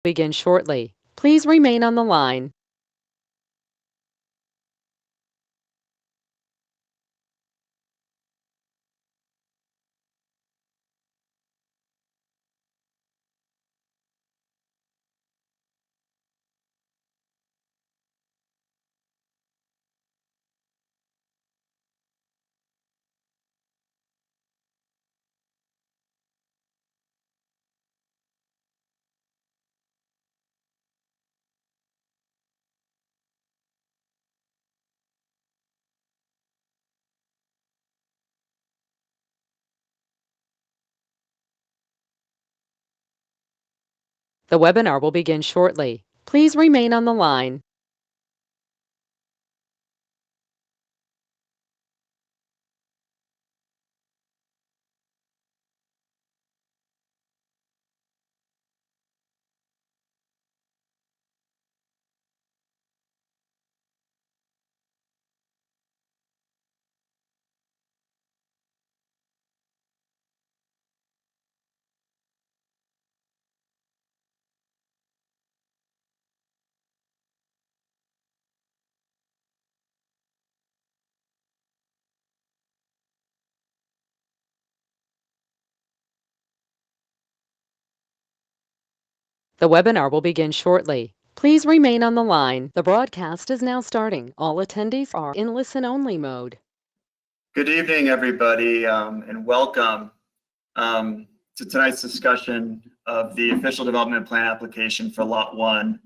Begin shortly. Please remain on the line. The webinar will begin shortly. Please remain on the line. The webinar will begin shortly. Please remain on the line. The broadcast is now starting. All attendees are in listen-only mode. Good evening, everybody, and welcome to tonight's discussion of the official development plan application for Lot 1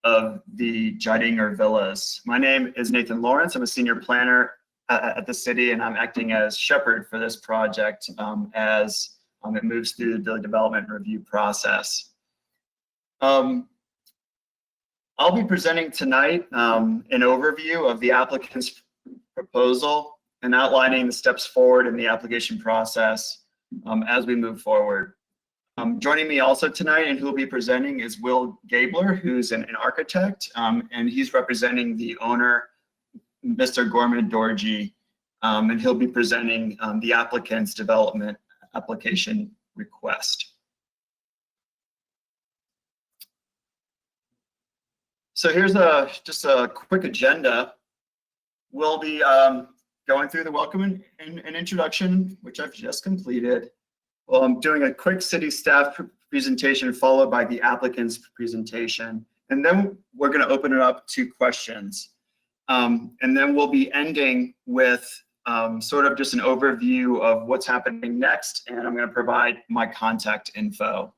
of the Jaidinger Villas. My name is Nathan Lawrence. I'm a senior planner at the city, and I'm acting as shepherd for this project as it moves through the development review process. I'll be presenting tonight an overview of the applicant's proposal and outlining the steps forward in the application process as we move forward. Joining me also tonight and who will be presenting is Will Gabler, who's an architect, and he's representing the owner, Mr. Gorman Dorji, and he'll be presenting the applicant's development application request. So here's just a quick agenda. We'll be going through the welcome and introduction, which I've just completed. Well, I'm doing a quick city staff presentation followed by the applicant's presentation. And then we're going to open it up to questions. And then we'll be ending with sort of just an overview of what's happening next. And I'm going to provide my contact info.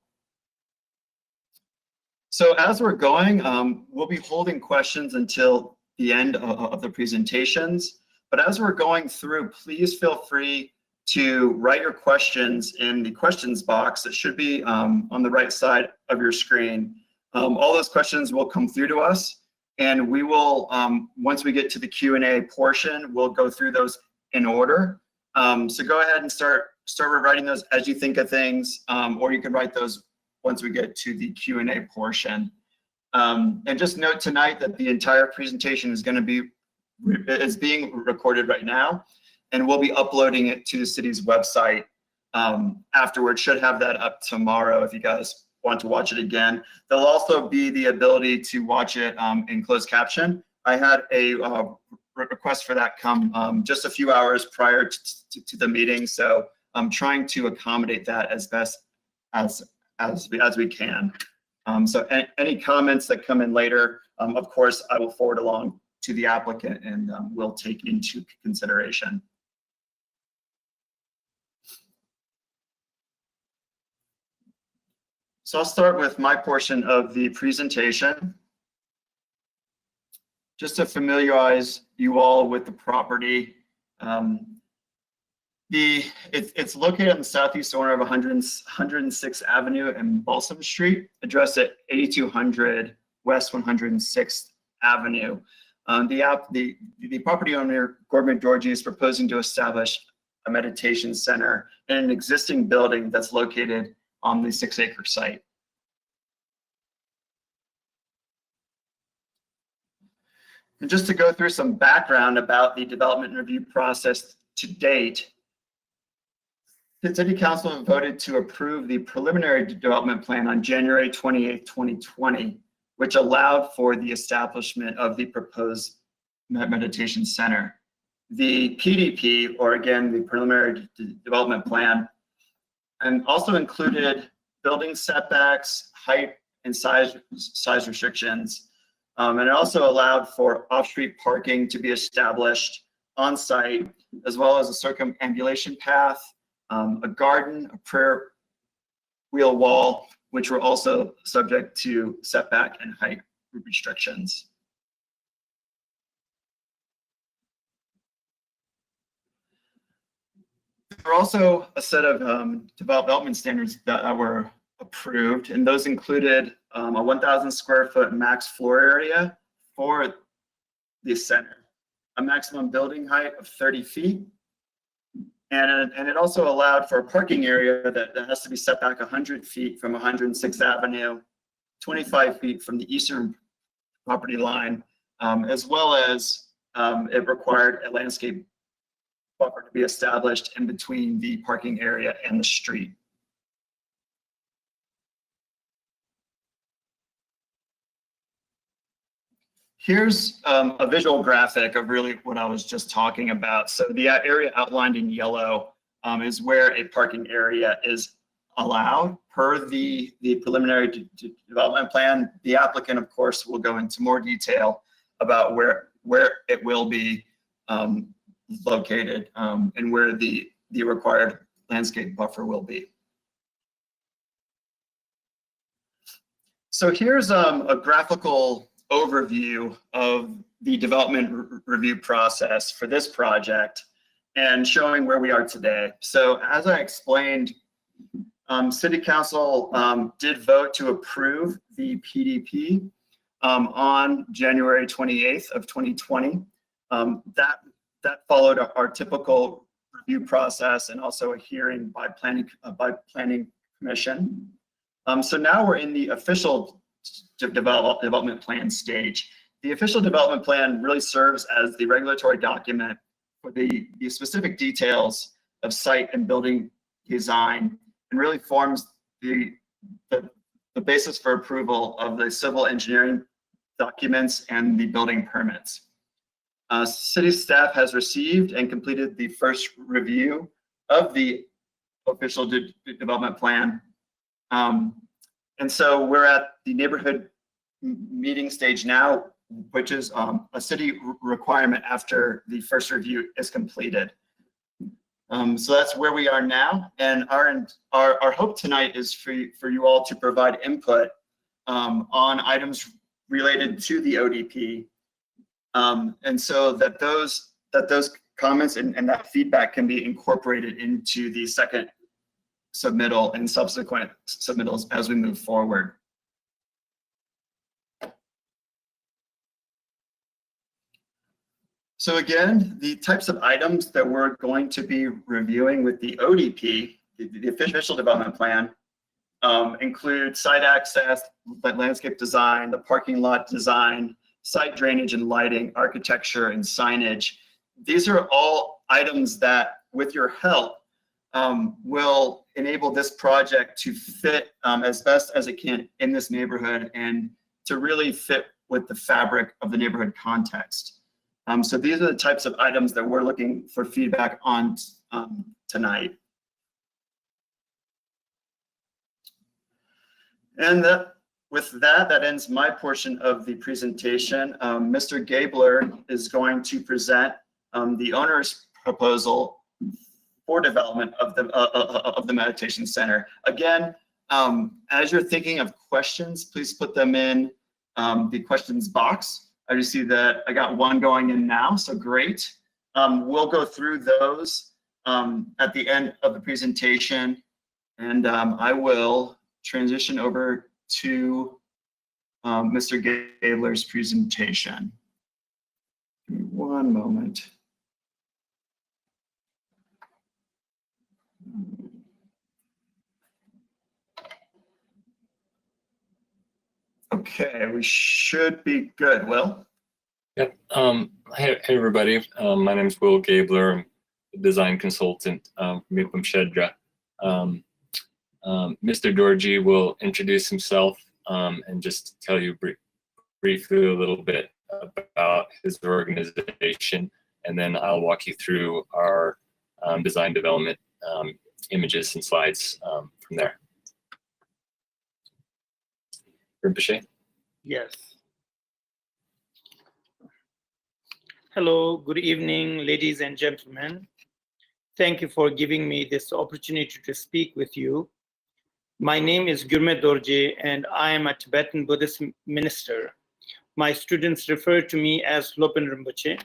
So as we're going, we'll be holding questions until the end of the presentations. But as we're going through, please feel free to write your questions in the questions box that should be on the right side of your screen. All those questions will come through to us, and we will, once we get to the Q&A portion, we'll go through those in order. So go ahead and start writing those as you think of things, or you can write those once we get to the Q&A portion. And just note tonight that the entire presentation is being recorded right now, and we'll be uploading it to the city's website afterwards. Should have that up tomorrow if you guys want to watch it again. There'll also be the ability to watch it in closed caption. I had a request for that come just a few hours prior to the meeting, so I'm trying to accommodate that as best as we can. So any comments that come in later, of course, I will forward along to the applicant and we'll take into consideration. So I'll start with my portion of the presentation. Just to familiarize you all with the property. It's located on the southeast corner of 106th Avenue and Balsam Street, addressed at 8200 West 106th Avenue. The property owner, Gorman Dorji, is proposing to establish a meditation center in an existing building that's located on the 6-acre site. And just to go through some background about the development review process to date, The City Council voted to approve the preliminary development plan on January 28th, 2020, which allowed for the establishment of the proposed meditation center. The PDP, or again, the preliminary development plan, and also included building setbacks, height, and size restrictions. And it also allowed for off-street parking to be established on site, as well as a circumambulation path, a garden, a prayer wheel wall, which were also subject to setback and height restrictions. There were also a set of development standards that were approved, and those included a 1,000 square foot max floor area for the center, a maximum building height of 30 feet, and it also allowed for a parking area that has to be set back 100 feet from 106th Avenue, 25 feet from the eastern property line, as well as it required a landscape buffer to be established in between the parking area and the street. Here's a visual graphic of really what I was just talking about. So the area outlined in yellow is where a parking area is allowed per the preliminary development plan. The applicant, of course, will go into more detail about where it will be located and where the required landscape buffer will be. So here's a graphical overview of the development review process for this project and showing where we are today. So as I explained, City Council did vote to approve the PDP on January 28th of 2020. That followed our typical review process and also a hearing by planning commission. So now we're in the official development plan stage. The official development plan really serves as the regulatory document for the specific details of site and building design, and really forms the basis for approval of the civil engineering documents and the building permits. City staff has received and completed the first review of the official development plan. And so we're at the neighborhood meeting stage now, which is a city requirement after the first review is completed. So that's where we are now. And our hope tonight is for you all to provide input on items related to the ODP. And so that those comments and that feedback can be incorporated into the second submittal and subsequent submittals as we move forward. So again, the types of items that we're going to be reviewing with the ODP, the official development plan, include site access, landscape design, the parking lot design, site drainage and lighting, architecture and signage. These are all items that, with your help, will enable this project to fit as best as it can in this neighborhood and to really fit with the fabric of the neighborhood context. So these are the types of items that we're looking for feedback on tonight. And with that ends my portion of the presentation. Mr. Gabler is going to present the owner's proposal for development of the meditation center. Again, as you're thinking of questions, please put them in the questions box. I just see that I got one going in now, so great. We'll go through those at the end of the presentation, and I will transition over to Mr. Gabler's presentation. Give me one moment. Okay, we should be good. Will? Yep. Hey everybody. My name is Will Gabler. I'm a design consultant from Shedra. Mr. Dorji will introduce himself and just tell you briefly a little bit about his organization, and then I'll walk you through our design development images and slides from there. Rinpoche? Yes. Hello, good evening, ladies and gentlemen. Thank you for giving me this opportunity to speak with you. My name is Gyurme Dorje, and I am a Tibetan Buddhist minister. My students refer to me as Lopen Rinpoche.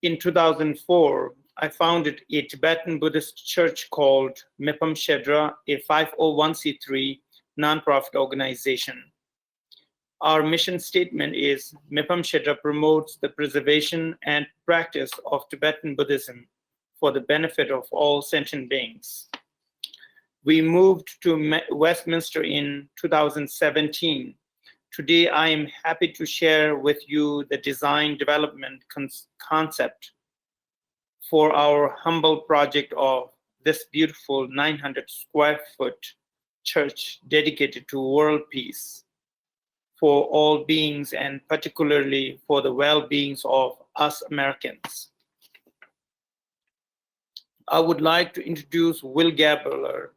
In 2004, I founded a Tibetan Buddhist church called Mepam Shedra, a 501c3 nonprofit organization. Our mission statement is Mepam Shedra promotes the preservation and practice of Tibetan Buddhism for the benefit of all sentient beings. We moved to Westminster in 2017. Today, I am happy to share with you the design development concept for our humble project of this beautiful 900 square foot church dedicated to world peace for all beings, and particularly for the well-beings of us Americans. I would like to introduce Will Gabler,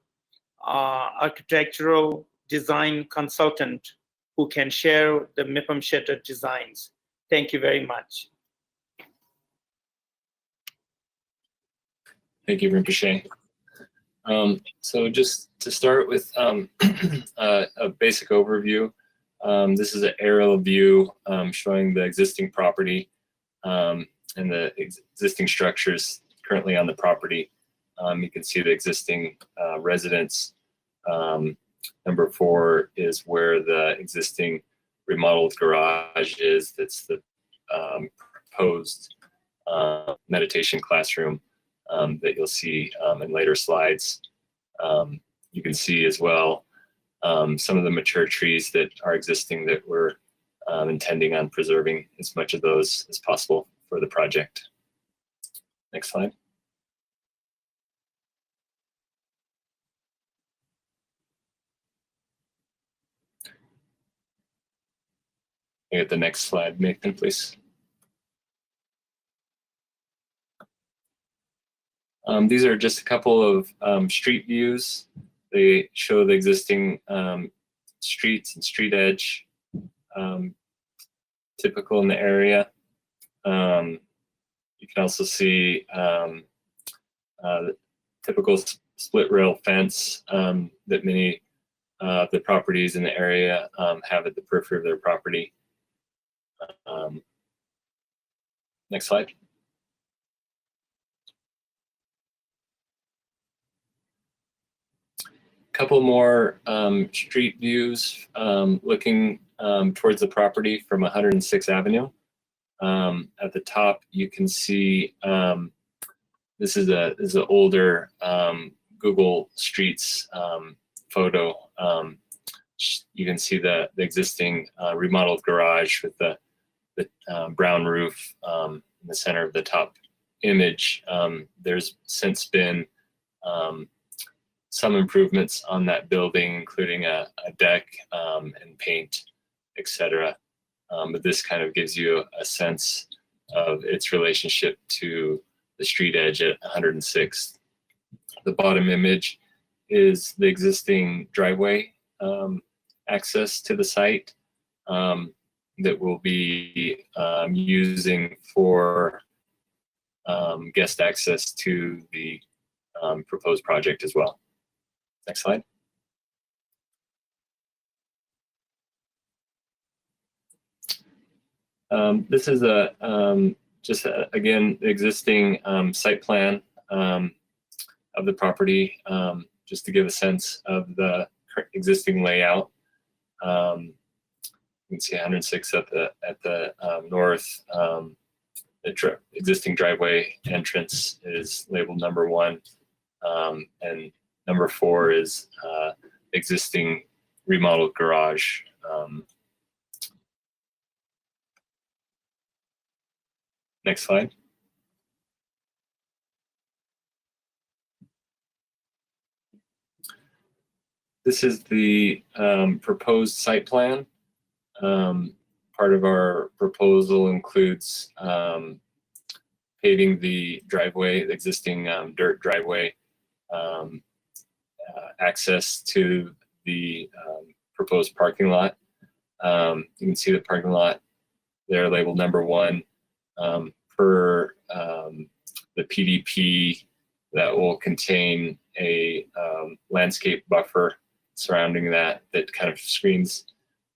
architectural design consultant, who can share the Mepam Shedra designs. Thank you very much. Thank you, Rinpoche. So just to start with a basic overview, this is an aerial view showing the existing property and the existing structures currently on the property. You can see the existing residence. Number 4 is where the existing remodeled garage is. That's the proposed meditation classroom that you'll see in later slides. You can see as well some of the mature trees that are existing that we're intending on preserving as much of those as possible for the project. Next slide. Can I get the next slide, Nathan, please? These are just a couple of street views. They show the existing streets and street edge, typical in the area. You can also see the typical split rail fence that many of the properties in the area have at the periphery of their property. Next slide. Couple more street views looking towards the property from 106th Avenue. At the top, you can see this is an older Google Streets photo. You can see the existing remodeled garage with the brown roof in the center of the top image. There's since been some improvements on that building, including a deck and paint, etc. But this kind of gives you a sense of its relationship to the street edge at 106th. The bottom image is the existing driveway access to the site that we'll be using for guest access to the proposed project as well. Next slide. This is again, the existing site plan of the property, just to give a sense of the existing layout. You can see 106 at the north. The existing driveway entrance is labeled number 1, and number 4 is existing remodeled garage. Next slide. This is the proposed site plan. Part of our proposal includes paving the driveway, the existing dirt driveway, access to the proposed parking lot. You can see the parking lot there labeled number 1 per the PDP that will contain a landscape buffer surrounding that kind of screens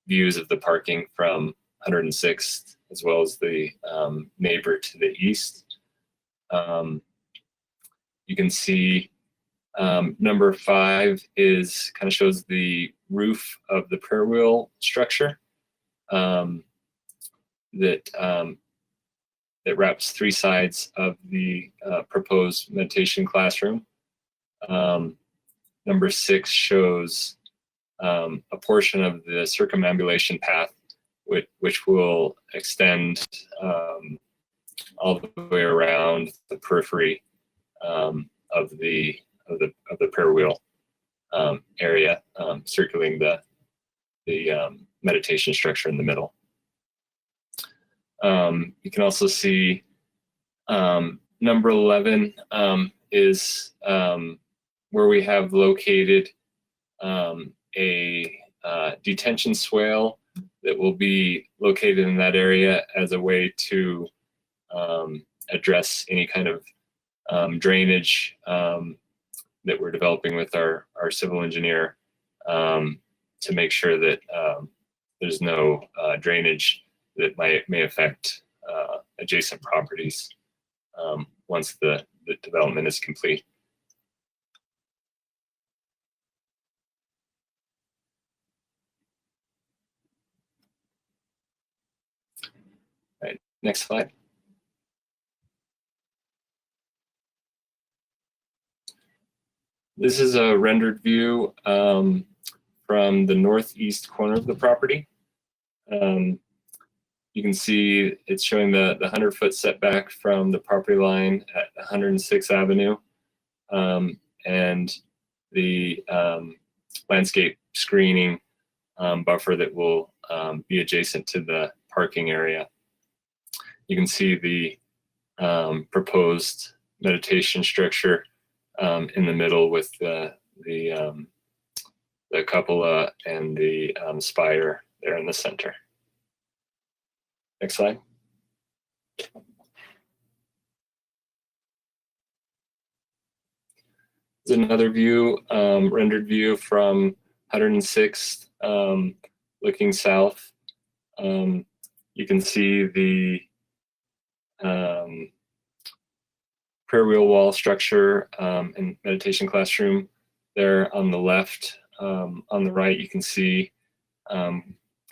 views of the parking from 106th as well as the neighbor to the east. You can see number 5 is kind of shows the roof of the prayer wheel structure that wraps 3 sides of the proposed meditation classroom. Number 6 shows a portion of the circumambulation path, which will extend all the way around the periphery of the prayer wheel area, circling the meditation structure in the middle. You can also see number 11 is where we have located a detention swale that will be located in that area as a way to address any kind of drainage that we're developing with our civil engineer to make sure that there's no drainage that may affect adjacent properties once the development is complete. All right, next slide. This is a rendered view from the northeast corner of the property. You can see it's showing the 100-foot setback from the property line at 106th Avenue and the landscape screening buffer that will be adjacent to the parking area. You can see the proposed meditation structure in the middle with the cupola and the spire there in the center. Next slide. There's another view, rendered view from 106th, looking south. You can see the prayer wheel wall structure and meditation classroom there on the left. On the right, you can see kind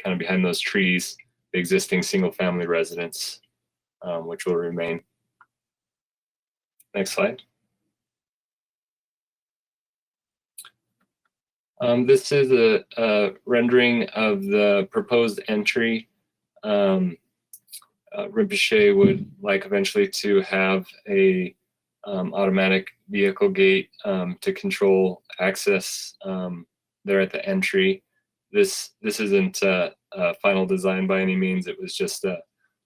of behind those trees, the existing single-family residence, which will remain. Next slide. This is a rendering of the proposed entry. Rinpoche would like eventually to have a automatic vehicle gate to control access there at the entry. This isn't a final design by any means. It was just a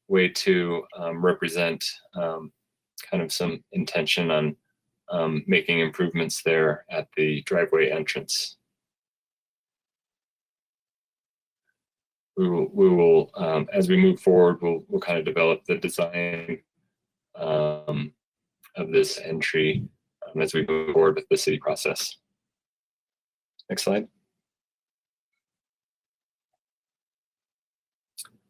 way to represent kind of some intention on making improvements there at the driveway entrance. We will as we move forward, we'll kind of develop the design of this entry as we move forward with the city process. Next slide.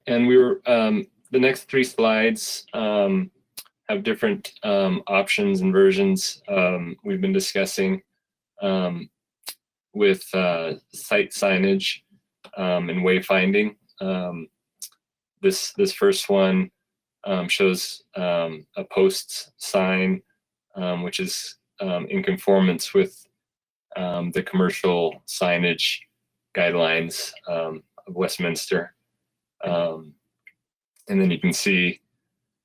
And the next 3 slides have different options and versions we've been discussing with site signage and wayfinding. This first one shows a post sign, which is in conformance with the commercial signage guidelines of Westminster. And then you can see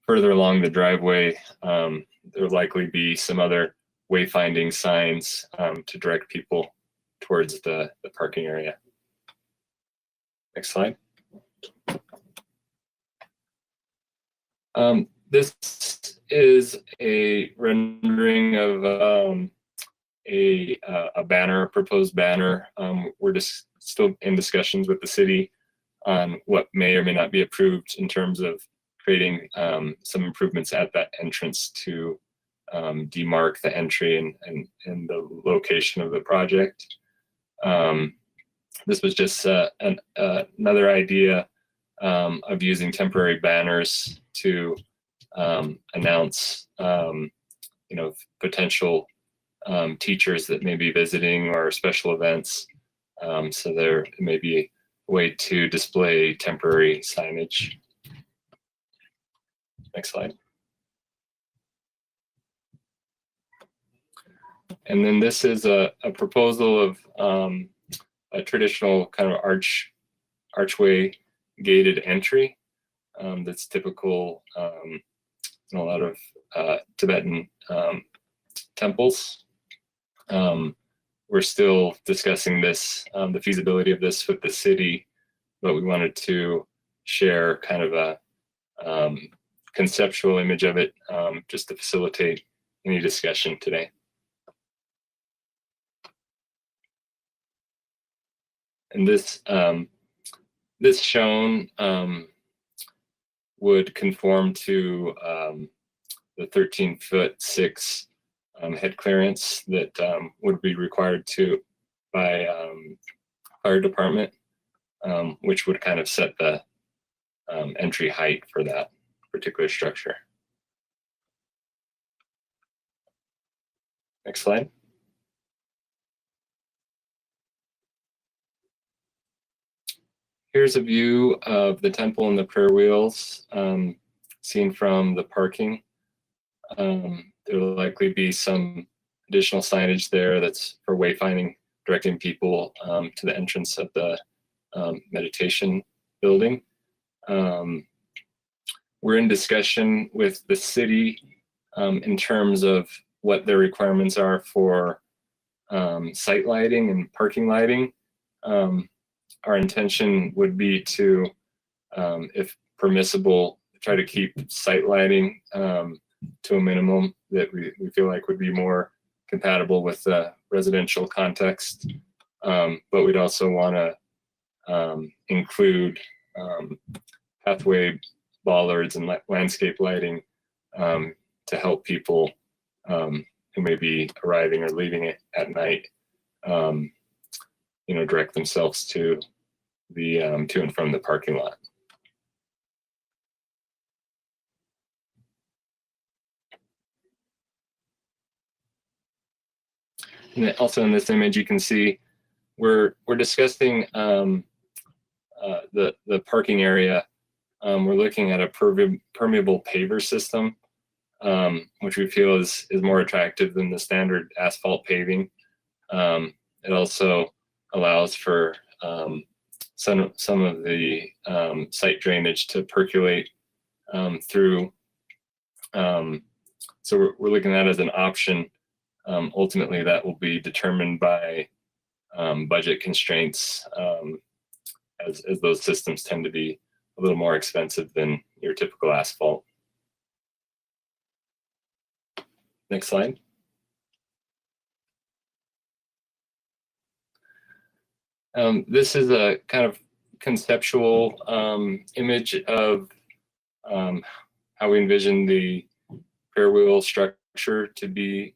further along the driveway, there will likely be some other wayfinding signs to direct people towards the parking area. Next slide. This is a rendering of a banner, a proposed banner. We're just still in discussions with the city on what may or may not be approved in terms of creating some improvements at that entrance to demarc the entry and the location of the project. This was just another idea of using temporary banners to announce, potential teachers that may be visiting or special events. So there may be a way to display temporary signage. Next slide. And then this is a proposal of a traditional kind of archway gated entry that's typical in a lot of Tibetan temples. We're still discussing this, the feasibility of this with the city, but we wanted to share kind of a conceptual image of it just to facilitate any discussion today. And this shown would conform to the 13'6" head clearance that would be required by fire department, which would kind of set the entry height for that particular structure. Next slide. Here's a view of the temple and the prayer wheels seen from the parking. There will likely be some additional signage there that's for wayfinding, directing people to the entrance of the meditation building. We're in discussion with the city in terms of what their requirements are for site lighting and parking lighting. Our intention would be to, if permissible, try to keep site lighting to a minimum that we feel like would be more compatible with the residential context. But we'd also want to include pathway bollards and landscape lighting to help people who may be arriving or leaving it at night, direct themselves to the to and from the parking lot. And also in this image, you can see we're discussing the parking area. We're looking at a permeable paver system, which we feel is more attractive than the standard asphalt paving. It also allows for some of the site drainage to percolate through. So we're looking at that as an option. Ultimately, that will be determined by budget constraints, as those systems tend to be a little more expensive than your typical asphalt. Next slide. This is a kind of conceptual image of how we envision the prayer wheel structure to be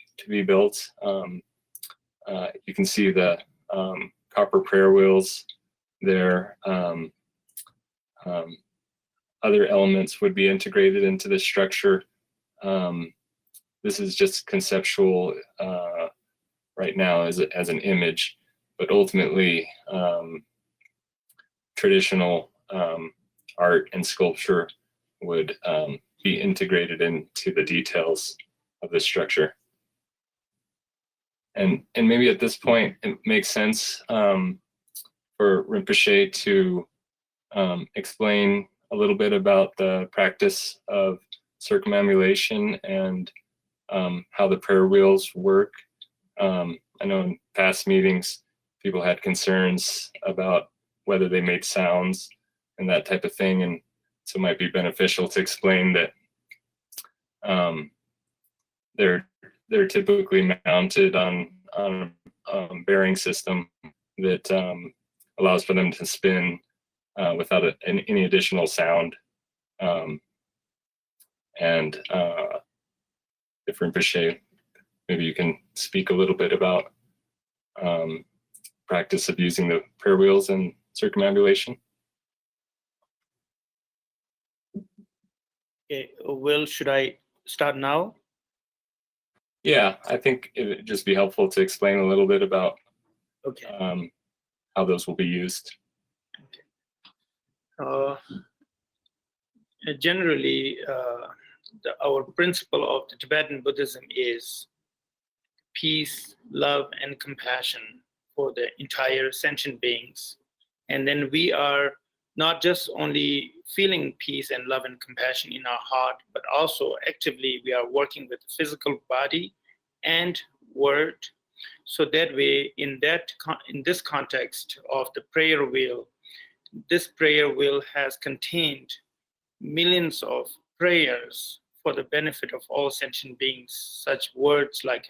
built. You can see the copper prayer wheels there. Other elements would be integrated into the structure. This is just conceptual right now as an image, but ultimately traditional art and sculpture would be integrated into the details of the structure. And maybe at this point, it makes sense for Rinpoche to explain a little bit about the practice of circumambulation and how the prayer wheels work. I know in past meetings, people had concerns about whether they made sounds and that type of thing. And so it might be beneficial to explain that they're typically mounted on a bearing system that allows for them to spin without any additional sound. And if Rinpoche, maybe you can speak a little bit about practice of using the prayer wheels and circumambulation. Okay, Will, should I start now? Yeah, I think it would just be helpful to explain a little bit about Okay. how those will be used. Generally, our principle of the Tibetan Buddhism is peace, love, and compassion for the entire sentient beings. And then we are not just only feeling peace and love and compassion in our heart, but also actively we are working with the physical body and word. So that way, in this context of the prayer wheel, this prayer wheel has contained millions of prayers for the benefit of all sentient beings, such words like,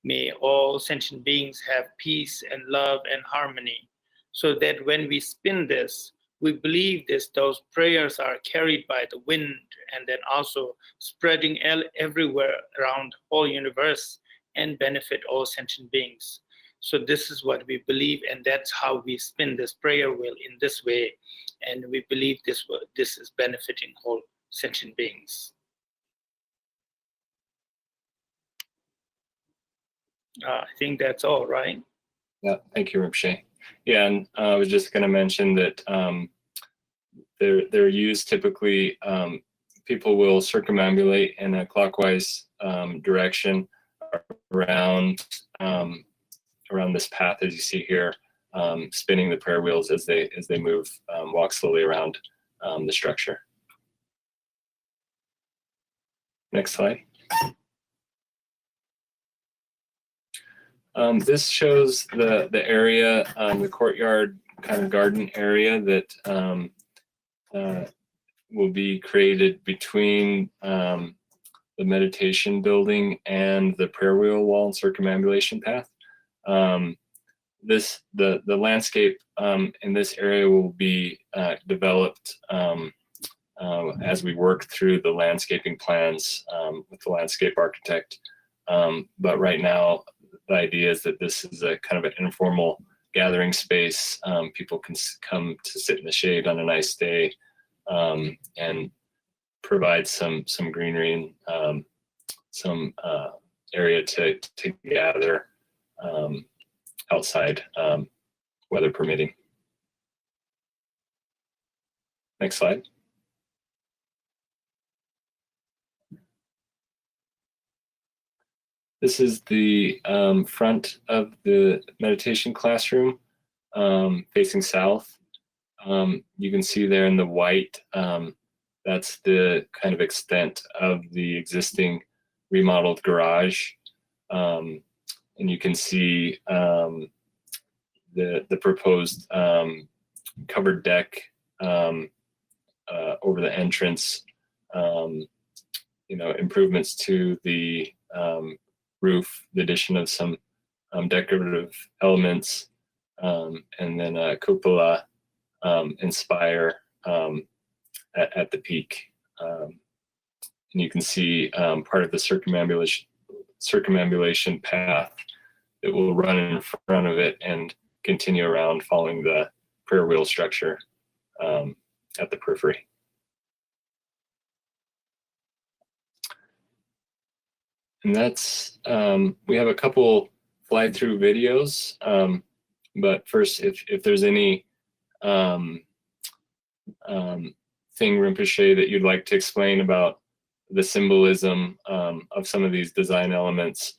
may all sentient beings have peace and love and harmony. So that when we spin this, we believe those prayers are carried by the wind and then also spreading everywhere around the whole universe and benefit all sentient beings. So this is what we believe, and that's how we spin this prayer wheel in this way. And we believe this is benefiting all sentient beings. I think that's all, right? Yeah, thank you, Rinpoche. Yeah, and I was just going to mention that they're used typically, people will circumambulate in a clockwise direction around this path, as you see here, spinning the prayer wheels as they move, walk slowly around the structure. Next slide. This shows the area, the courtyard kind of garden area that will be created between the meditation building and the prayer wheel wall and circumambulation path. The landscape in this area will be developed as we work through the landscaping plans with the landscape architect. But right now, the idea is that this is a kind of an informal gathering space. People can come to sit in the shade on a nice day and provide some greenery and some area to gather outside, weather permitting. Next slide. This is the front of the meditation classroom facing south. You can see there in the white, that's the kind of extent of the existing remodeled garage. And you can see the proposed covered deck over the entrance, improvements to the roof, the addition of some decorative elements, and then a cupola and spire at the peak. And you can see part of the circumambulation path that will run in front of it and continue around following the prayer wheel structure at the periphery. And that's, we have a couple fly-through videos, but first, if there's any thing, Rinpoche, that you'd like to explain about the symbolism of some of these design elements,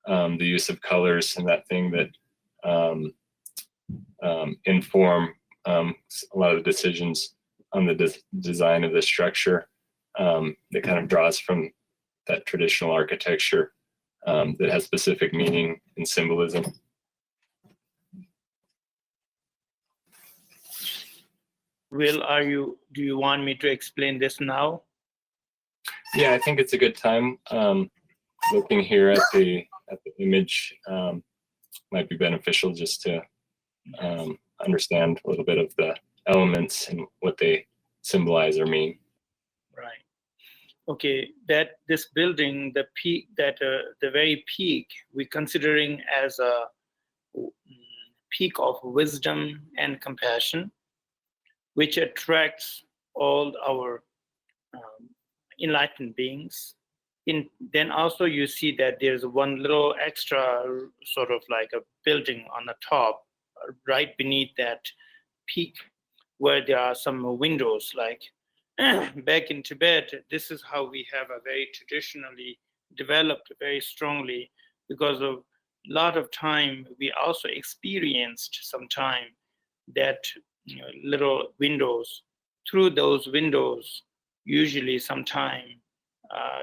the use of colors and that thing that inform a lot of the decisions on the design of the structure, that kind of draws from that traditional architecture that has specific meaning and symbolism. Will, do you want me to explain this now? Yeah, I think it's a good time. Looking here at the image might be beneficial just to understand a little bit of the elements and what they symbolize or mean. Right. Okay, that this building, the peak, the very peak, we're considering as a peak of wisdom and compassion, which attracts all our enlightened beings. Then also you see that there's one little extra sort of like a building on the top, right beneath that peak, where there are some windows. Like back in Tibet, this is how we have a very traditionally developed very strongly, because of a lot of time we also experienced some time that little windows. Through those windows, usually sometime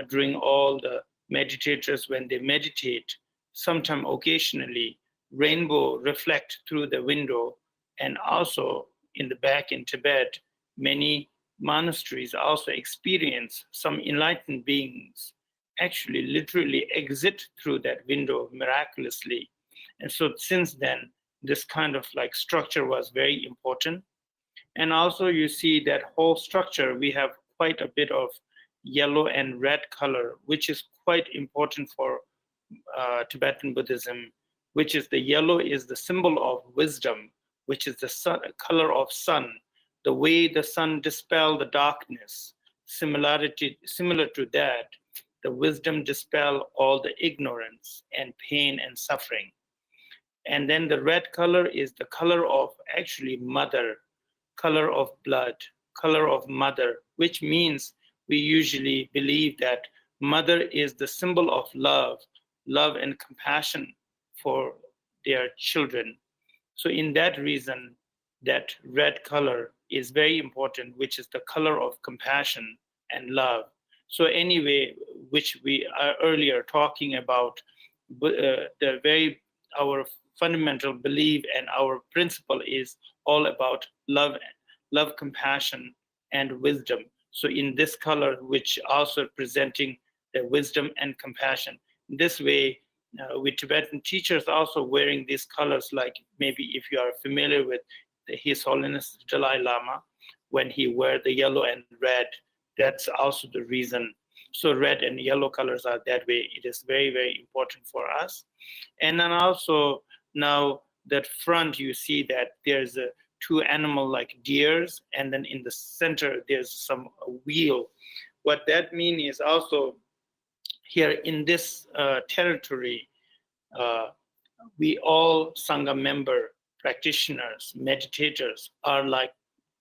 during all the meditators, when they meditate, sometime occasionally rainbow reflect through the window. And also in the back in Tibet, many monasteries also experience some enlightened beings actually literally exit through that window miraculously. And so since then, this kind of like structure was very important. And also you see that whole structure, we have quite a bit of yellow and red color, which is quite important for Tibetan Buddhism, which is the yellow is the symbol of wisdom, which is the sun, color of sun, the way the sun dispels the darkness. Similar to that, the wisdom dispel all the ignorance and pain and suffering. And then the red color is the color of actually mother, color of blood, color of mother, which means we usually believe that mother is the symbol of love and compassion for their children. So in that reason, that red color is very important, which is the color of compassion and love. So anyway, which we are earlier talking about, our fundamental belief and our principle is all about love, compassion, and wisdom. So in this color, which also presenting the wisdom and compassion, this way, with Tibetan teachers also wearing these colors, like maybe if you are familiar with His Holiness Dalai Lama, when he wear the yellow and red, that's also the reason. So red and yellow colors are that way. It is very, very important for us. And then also now that front, you see that there's a two animal like deers, and then in the center there's some wheel. What that means is also here in this territory, we all Sangha member, practitioners, meditators are like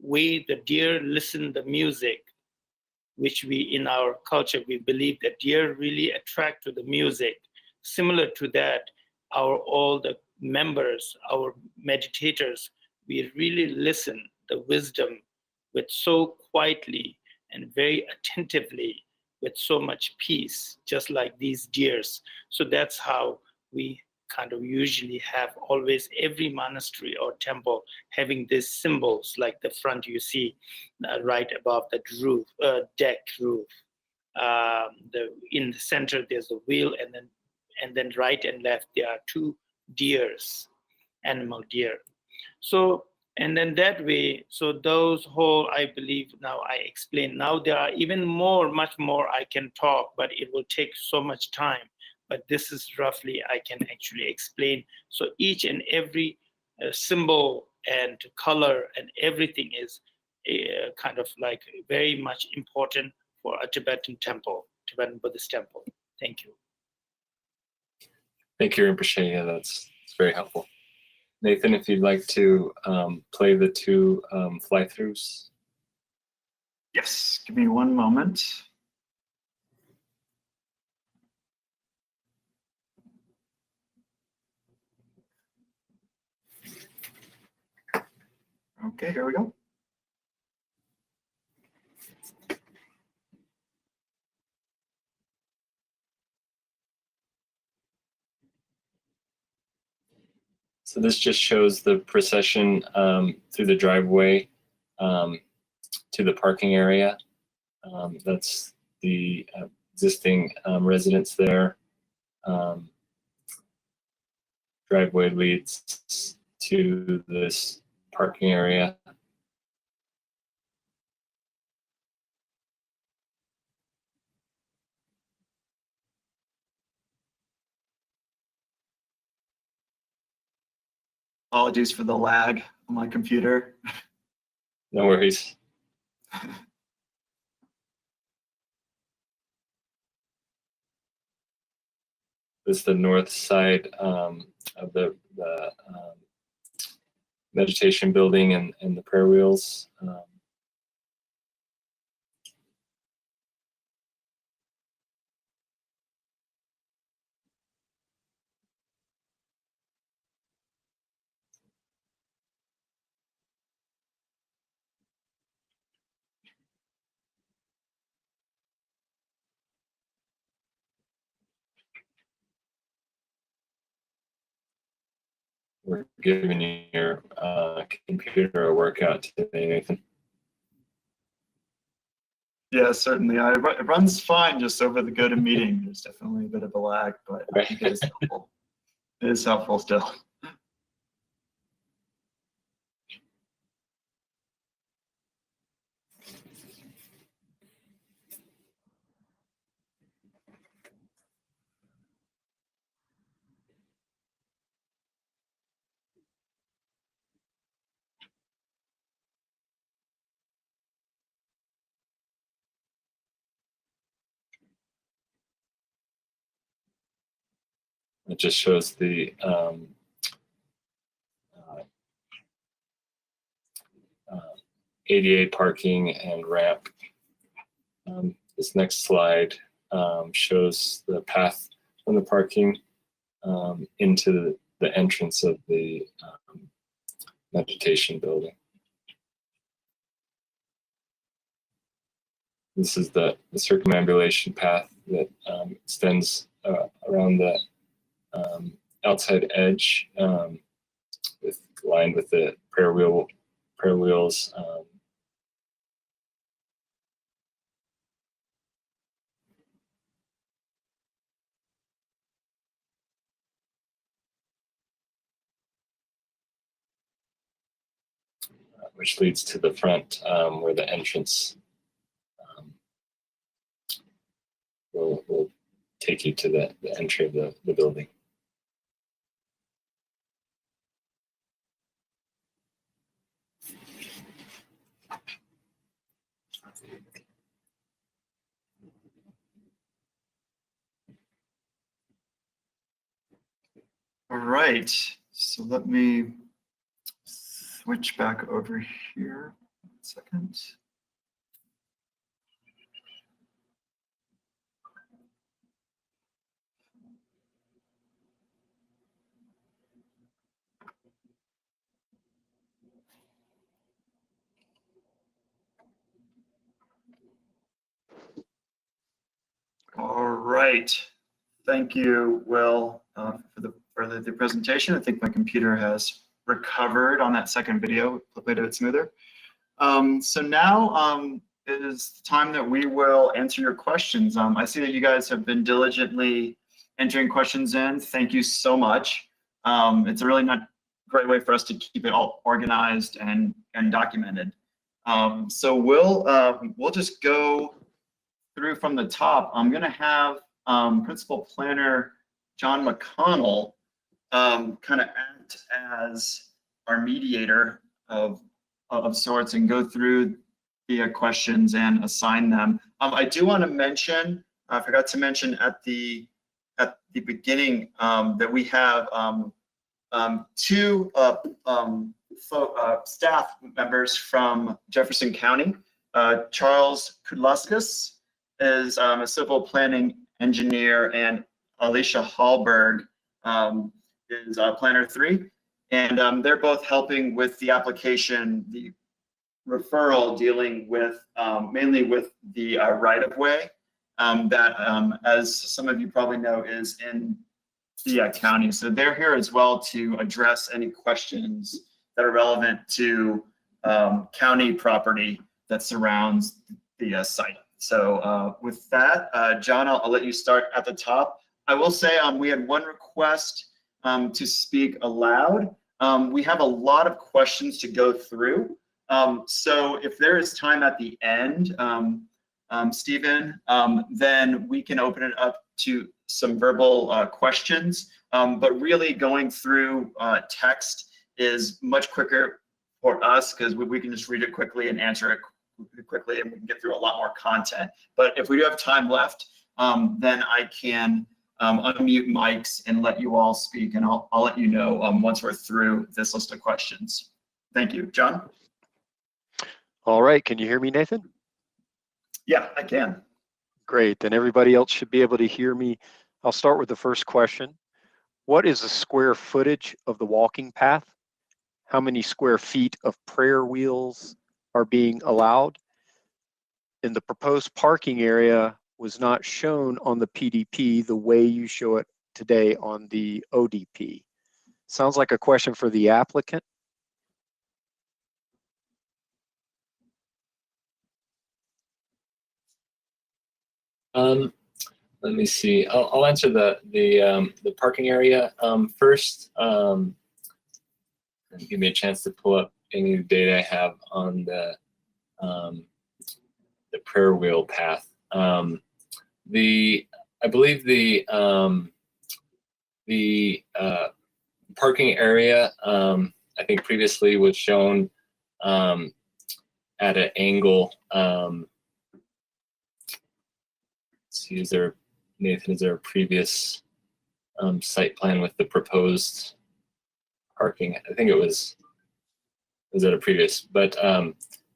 we, the deer, listen the music, which we in our culture, we believe that deer really attract to the music. Similar to that, all the members, our meditators, we really listen the wisdom with so quietly and very attentively, with so much peace, just like these deers. So that's how we kind of usually have always every monastery or temple having these symbols, like the front you see right above the roof, deck roof. In the center there's a wheel, and then right and left there are two deers, animal deer. So and then that way, so those whole, I believe now I explain. Now there are even more, much more I can talk, but it will take so much time. But this is roughly I can actually explain. So each and every symbol and color and everything is kind of like very much important for a Tibetan temple, Tibetan Buddhist temple. Thank you. Thank you, Rinpoche. Yeah, that's very helpful. Nathan, if you'd like to play the two fly-throughs. Yes, give me one moment. Okay, here we go. So this just shows the procession through the driveway to the parking area. That's the existing residence there. Driveway leads to this parking area. Apologies for the lag on my computer. No worries. This is the north side of the meditation building and the prayer wheels. We're giving your computer a workout today, Nathan. Yeah, certainly. It runs fine just over the GoToMeeting. There's definitely a bit of a lag, but I think it is helpful. It is helpful still. It just shows the ADA parking and ramp. This next slide shows the path from the parking into the entrance of the meditation building. This is the circumambulation path that extends around the outside edge, lined with the prayer wheels. Which leads to the front where the entrance will take you to the entry of the building. All right, so let me switch back over here. 1 second. All right, thank you, Will, for the presentation. I think my computer has recovered on that second video, made it smoother. So now it is the time that we will answer your questions. I see that you guys have been diligently entering questions in. Thank you so much. It's a really great way for us to keep it all organized and documented. So we'll just go through from the top. I'm going to have Principal Planner John McConnell kind of act as our mediator of sorts and go through the questions and assign them. I do want to mention, I forgot to mention at the beginning that we have two staff members from Jefferson County. Charles Kudlauskas is a civil planning engineer, and Alicia Hallberg is Planner 3. And they're both helping with the application, the referral dealing with mainly with the right-of-way that, as some of you probably know, is in the county. So they're here as well to address any questions that are relevant to county property that surrounds the site. So with that, John, I'll let you start at the top. I will say we had one request to speak aloud. We have a lot of questions to go through. So if there is time at the end, Stephen, then we can open it up to some verbal questions. But really going through text is much quicker for us because we can just read it quickly and answer it quickly, and we can get through a lot more content. But if we do have time left, then I can unmute mics and let you all speak, and I'll let you know once we're through this list of questions. Thank you. John? All right, can you hear me, Nathan? Yeah, I can. Great, then everybody else should be able to hear me. I'll start with the first question. What is the square footage of the walking path? How many square feet of prayer wheels are being allowed? And the proposed parking area was not shown on the PDP the way you show it today on the ODP. Sounds like a question for the applicant. Let me see. I'll answer the parking area first. Give me a chance to pull up any data I have on the prayer wheel path. I believe the parking area I think previously was shown at an angle. See, Nathan, is there a previous site plan with the proposed parking? I think it was at a previous, but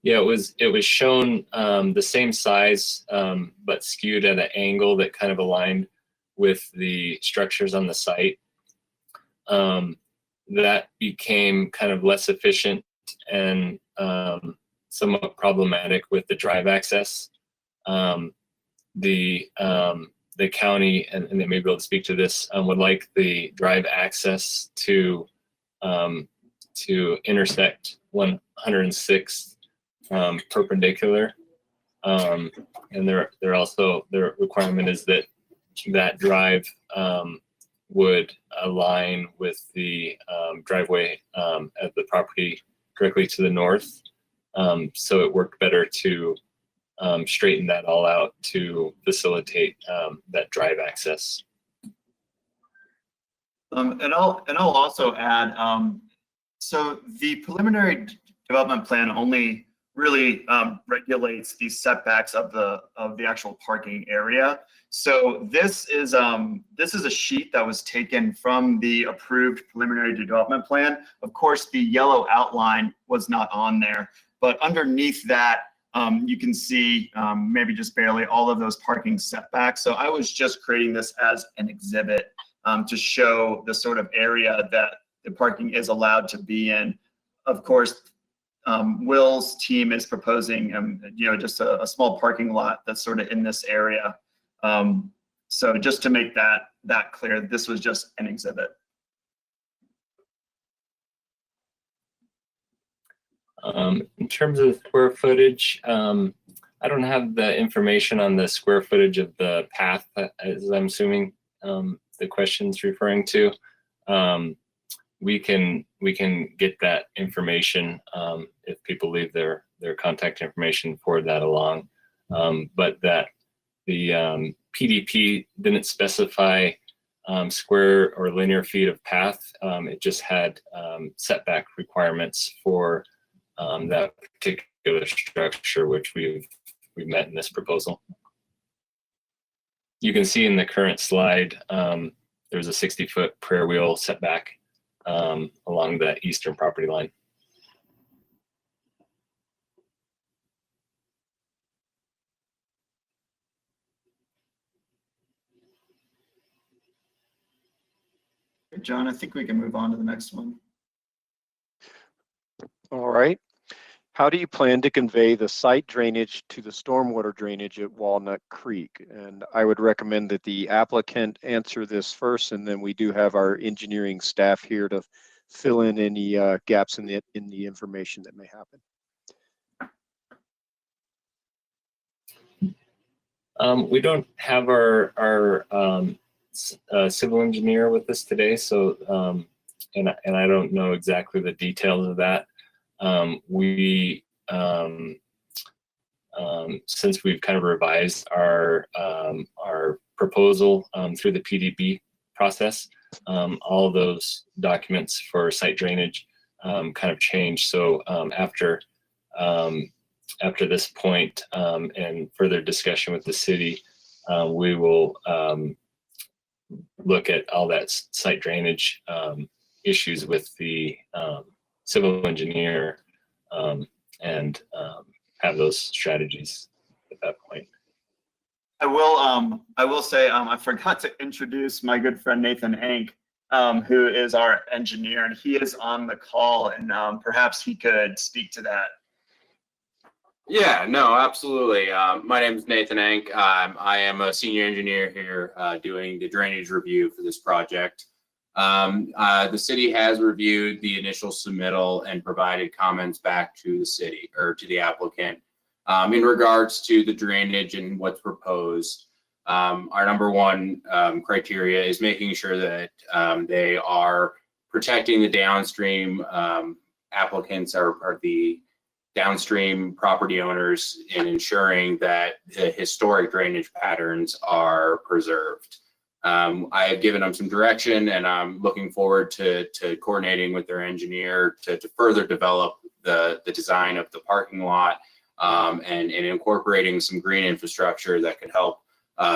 yeah, it was shown the same size, but skewed at an angle that kind of aligned with the structures on the site. That became kind of less efficient and somewhat problematic with the drive access. The county, and they may be able to speak to this, would like the drive access to intersect 106th perpendicular, and their requirement is that drive would align with the driveway at the property directly to the north. So it worked better to straighten that all out to facilitate that drive access. And I'll also add, so the preliminary development plan only really regulates the setbacks of the actual parking area. So this is a sheet that was taken from the approved preliminary development plan. Of course, the yellow outline was not on there, but underneath that, you can see maybe just barely all of those parking setbacks. So I was just creating this as an exhibit to show the sort of area that the parking is allowed to be in. Of course, Will's team is proposing, just a small parking lot that's sort of in this area. So just to make that clear, this was just an exhibit. In terms of square footage, I don't have the information on the square footage of the path, as I'm assuming the question's referring to. We can get that information if people leave their contact information, forward that along. But that the PDP didn't specify square or linear feet of path. It just had setback requirements for that particular structure, which we've met in this proposal. You can see in the current slide, there's a 60-foot prayer wheel setback along the eastern property line. John, I think we can move on to the next one. All right. How do you plan to convey the site drainage to the stormwater drainage at Walnut Creek? And I would recommend that the applicant answer this first, and then we do have our engineering staff here to fill in any gaps in the information that may happen. We don't have our civil engineer with us today, so and I don't know exactly the details of that. Since we've kind of revised our proposal through the PDP process, all of those documents for site drainage kind of changed. So after this point and further discussion with the city, we will look at all that site drainage issues with the civil engineer and have those strategies at that point. I will say I forgot to introduce my good friend Nathan Ank, who is our engineer, and he is on the call, and perhaps he could speak to that. Yeah, no, absolutely. My name is Nathan Ank. I am a senior engineer here doing the drainage review for this project. The city has reviewed the initial submittal and provided comments back to the city or to the applicant in regards to the drainage and what's proposed. Our number one criteria is making sure that they are protecting the downstream applicants or the downstream property owners in ensuring that the historic drainage patterns are preserved. I have given them some direction, and I'm looking forward to coordinating with their engineer to further develop the design of the parking lot and incorporating some green infrastructure that could help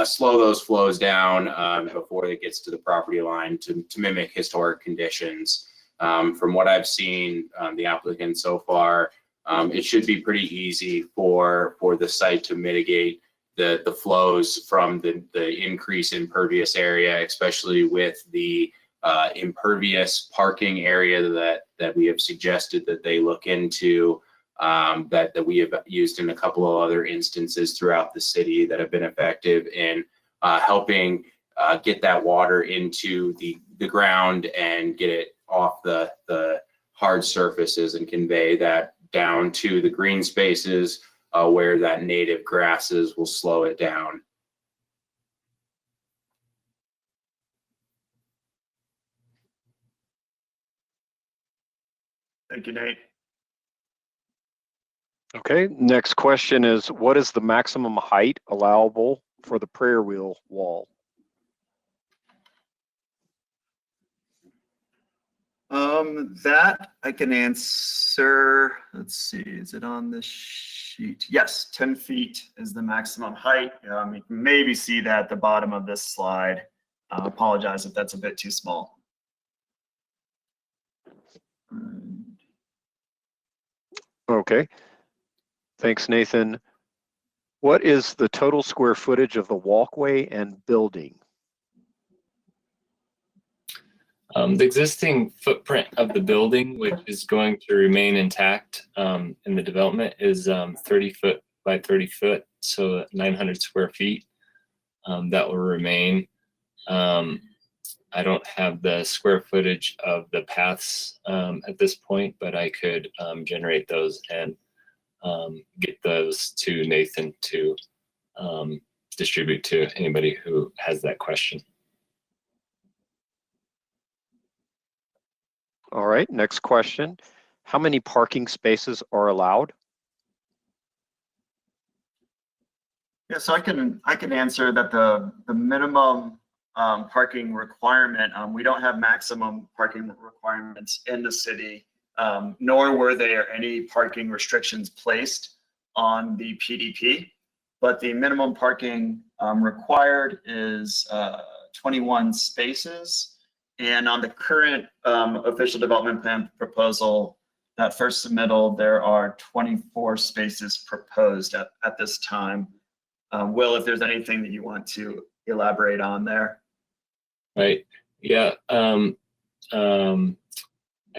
slow those flows down before it gets to the property line to mimic historic conditions. From what I've seen, the applicant so far, it should be pretty easy for the site to mitigate the flows from the increase in impervious area, especially with the impervious parking area that we have suggested that they look into, that we have used in a couple of other instances throughout the city that have been effective in helping get that water into the ground and get it off the hard surfaces and convey that down to the green spaces where that native grasses will slow it down. Thank you, Nate. Okay, next question is, what is the maximum height allowable for the prayer wheel wall? That I can answer. Let's see, is it on this sheet? Yes, 10 feet is the maximum height. You can maybe see that at the bottom of this slide. I apologize if that's a bit too small. Okay, thanks, Nathan. What is the total square footage of the walkway and building? The existing footprint of the building, which is going to remain intact in the development, is 30 foot by 30 foot, so 900 square feet. That will remain. I don't have the square footage of the paths at this point, but I could generate those and get those to Nathan to distribute to anybody who has that question. All right, next question. How many parking spaces are allowed? Yeah, so I can answer that the minimum parking requirement, we don't have maximum parking requirements in the city, nor were there any parking restrictions placed on the PDP, but the minimum parking required is 21 spaces. And on the current official development plan proposal, that first submittal, there are 24 spaces proposed at this time. Will, if there's anything that you want to elaborate on there. Right. Yeah. I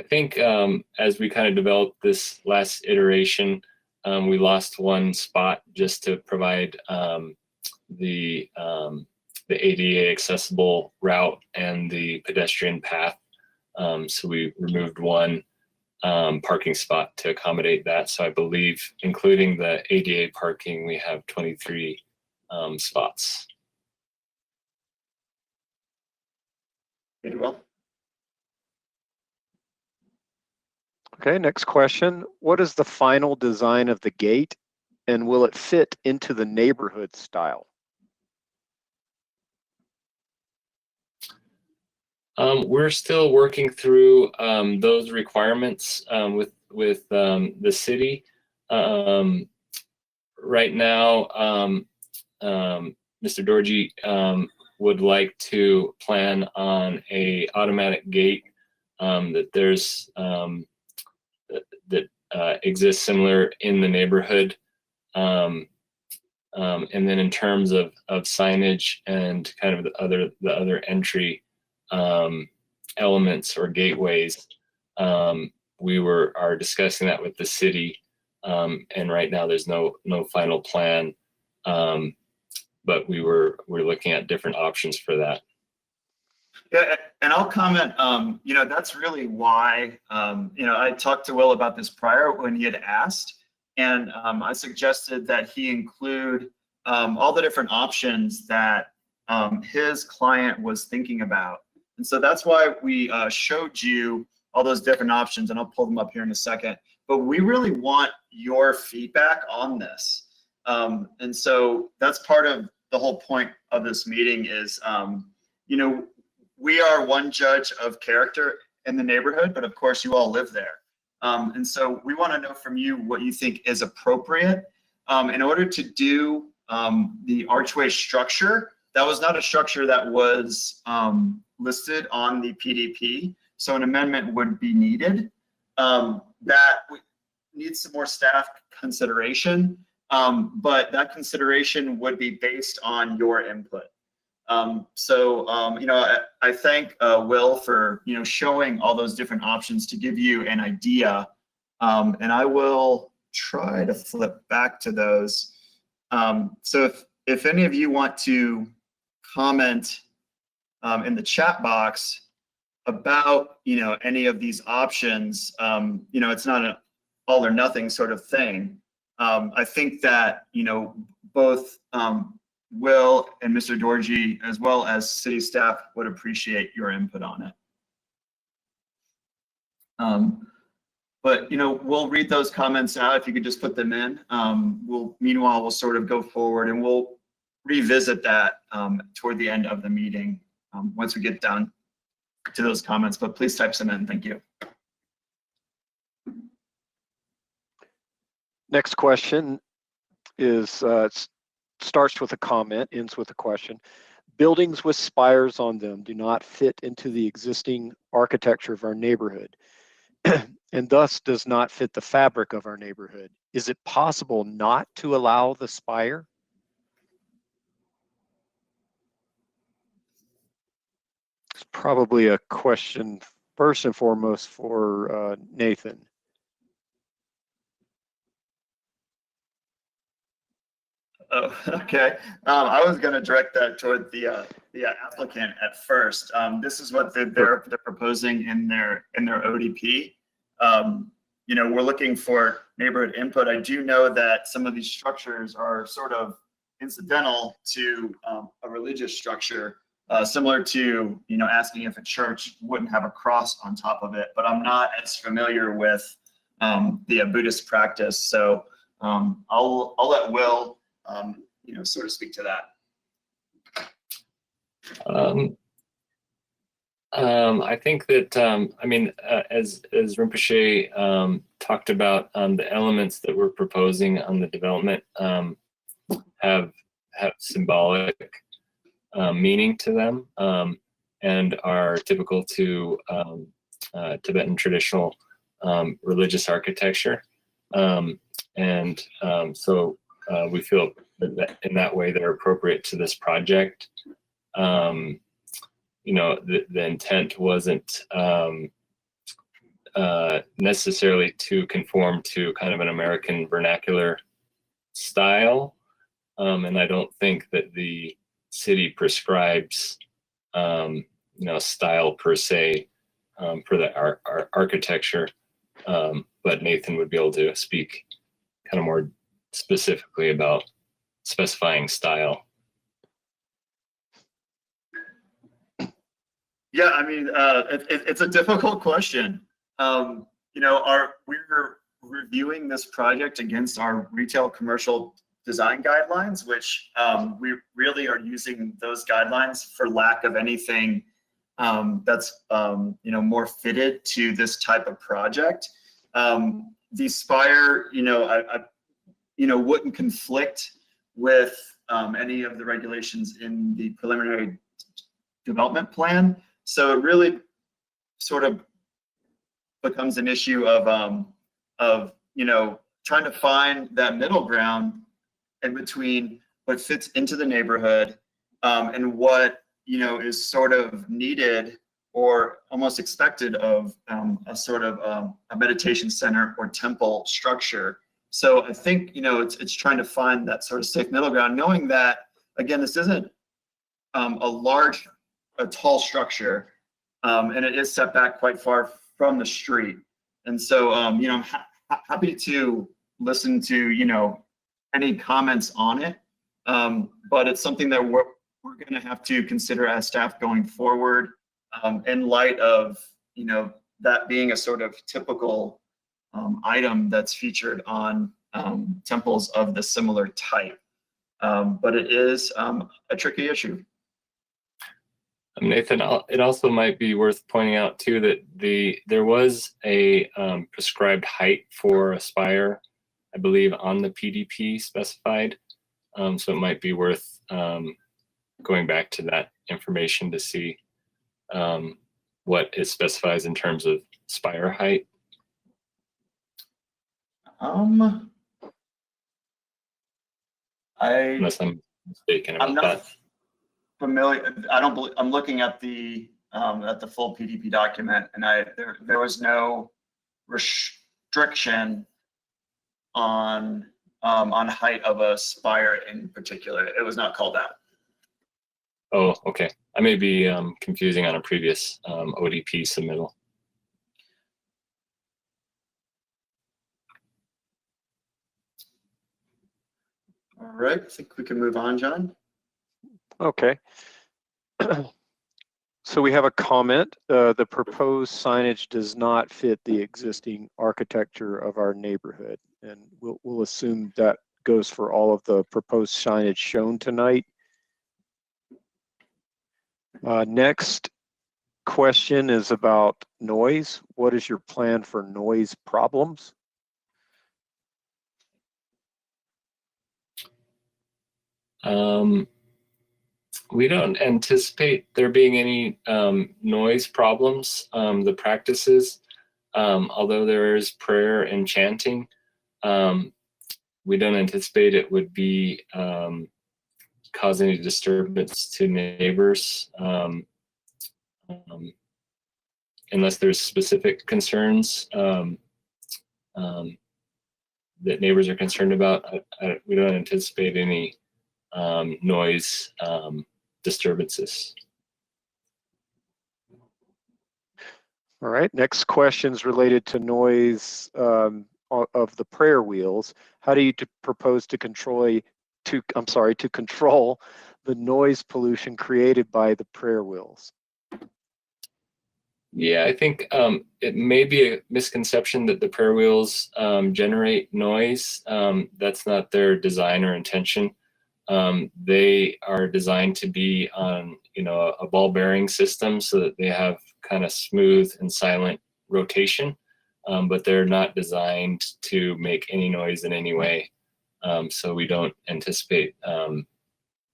think as we kind of developed this last iteration, we lost one spot just to provide the ADA accessible route and the pedestrian path. So we removed one parking spot to accommodate that. So I believe, including the ADA parking, we have 23 spots. Very well. Okay, next question. What is the final design of the gate, and will it fit into the neighborhood style? We're still working through those requirements with the city. Right now, Mr. Dorji would like to plan on a automatic gate that there's that exists similar in the neighborhood. And then in terms of signage and kind of the other entry elements or gateways, we are discussing that with the city, and right now there's no final plan, but we're looking at different options for that. Yeah, and I'll comment, that's really why, I talked to Will about this prior when he had asked, and I suggested that he include all the different options that his client was thinking about. And so that's why we showed you all those different options, and I'll pull them up here in a second. But we really want your feedback on this. And so that's part of the whole point of this meeting is, we are one judge of character in the neighborhood, but of course you all live there. And so we want to know from you what you think is appropriate. In order to do the archway structure, that was not a structure that was listed on the PDP. So an amendment would be needed. That needs some more staff consideration, but that consideration would be based on your input. I thank Will for showing all those different options to give you an idea, and I will try to flip back to those. So if any of you want to comment in the chat box about any of these options, it's not an all or nothing sort of thing. I think that both Will and Mr. Dorji, as well as city staff, would appreciate your input on it. But we'll read those comments out if you could just put them in. Meanwhile, we'll sort of go forward and we'll revisit that toward the end of the meeting once we get down to those comments. But please type some in. Thank you. Next question is starts with a comment, ends with a question. Buildings with spires on them do not fit into the existing architecture of our neighborhood and thus does not fit the fabric of our neighborhood. Is it possible not to allow the spire? It's probably a question first and foremost for Nathan. Oh, okay. I was going to direct that toward the applicant at first. This is what they're proposing in their ODP. We're looking for neighborhood input. I do know that some of these structures are sort of incidental to a religious structure, similar to asking if a church wouldn't have a cross on top of it. But I'm not as familiar with the Buddhist practice, so I'll let Will sort of speak to that. I think that as Rinpoche talked about, the elements that we're proposing on the development have symbolic meaning to them and are typical to Tibetan traditional religious architecture, so we feel that in that way they're appropriate to this project. The intent wasn't necessarily to conform to kind of an American vernacular style, and I don't think that the city prescribes style per se for the architecture, but Nathan would be able to speak kind of more specifically about specifying style? Yeah, I mean, it's a difficult question. You know, we're reviewing this project against our retail commercial design guidelines, which we really are using those guidelines for lack of anything that's you know, more fitted to this type of project. The Spire, you know, you know, wouldn't conflict with any of the regulations in the preliminary development plan. So it really sort of becomes an issue of you know, trying to find that middle ground in between what fits into the neighborhood and what, you know, is sort of needed or almost expected of a sort of a meditation center or temple structure. So I think, you know, it's trying to find that sort of safe middle ground, knowing that, again, this isn't a tall structure, and it is set back quite far from the street. And so, you know, I'm happy to listen to, you know, any comments on it, but it's something that we're going to have to consider as staff going forward, in light of, you know, that being a sort of typical item that's featured on temples of the similar type. But it is a tricky issue. Nathan, it also might be worth pointing out too that there was a prescribed height for a spire, I believe, on the PDP specified. So it might be worth going back to that information to see what it specifies in terms of spire height. Unless I'm mistaken about that. Familiar. I don't believe, I'm looking at the full PDP document, and there was no restriction on height of a spire in particular. It was not called out. Oh, okay. I may be confusing on a previous ODP submittal. All right, I think we can move on, John. Okay. So we have a comment. The proposed signage does not fit the existing architecture of our neighborhood, and we'll assume that goes for all of the proposed signage shown tonight. Next question is about noise. What is your plan for noise problems? We don't anticipate there being any noise problems. The practices, although there is prayer and chanting, we don't anticipate it would be cause any disturbance to neighbors, unless there's specific concerns that neighbors are concerned about. We don't anticipate any noise disturbances. All right, next question is related to noise of the prayer wheels. How do you propose to control the noise pollution created by the prayer wheels? Yeah, I think it may be a misconception that the prayer wheels generate noise. That's not their design or intention. They are designed to be on, a ball bearing system so that they have kind of smooth and silent rotation, but they're not designed to make any noise in any way. So we don't anticipate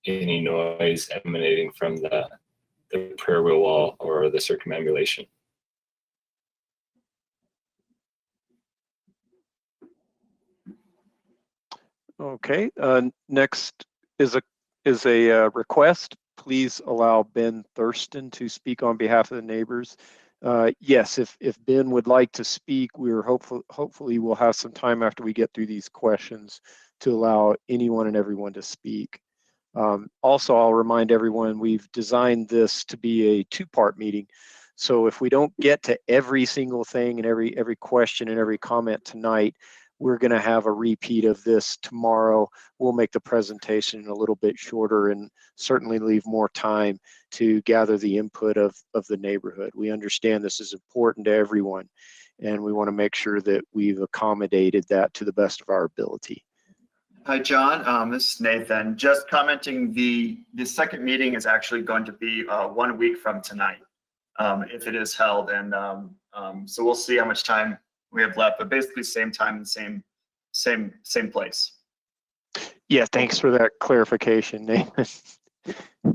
any noise emanating from the prayer wheel wall or the circumambulation. Okay, next is a request. Please allow Ben Thurston to speak on behalf of the neighbors. Yes, if Ben would like to speak, we're hopefully we'll have some time after we get through these questions to allow anyone and everyone to speak. Also, I'll remind everyone we've designed this to be a two-part meeting. So if we don't get to every single thing and every question and every comment tonight, we're going to have a repeat of this tomorrow. We'll make the presentation a little bit shorter and certainly leave more time to gather the input of the neighborhood. We understand this is important to everyone, and we want to make sure that we've accommodated that to the best of our ability. Hi, John. This is Nathan. Just commenting, the second meeting is actually going to be 1 week from tonight, if it is held. And so we'll see how much time we have left, but basically same time and same place. Yeah, thanks for that clarification, Nathan.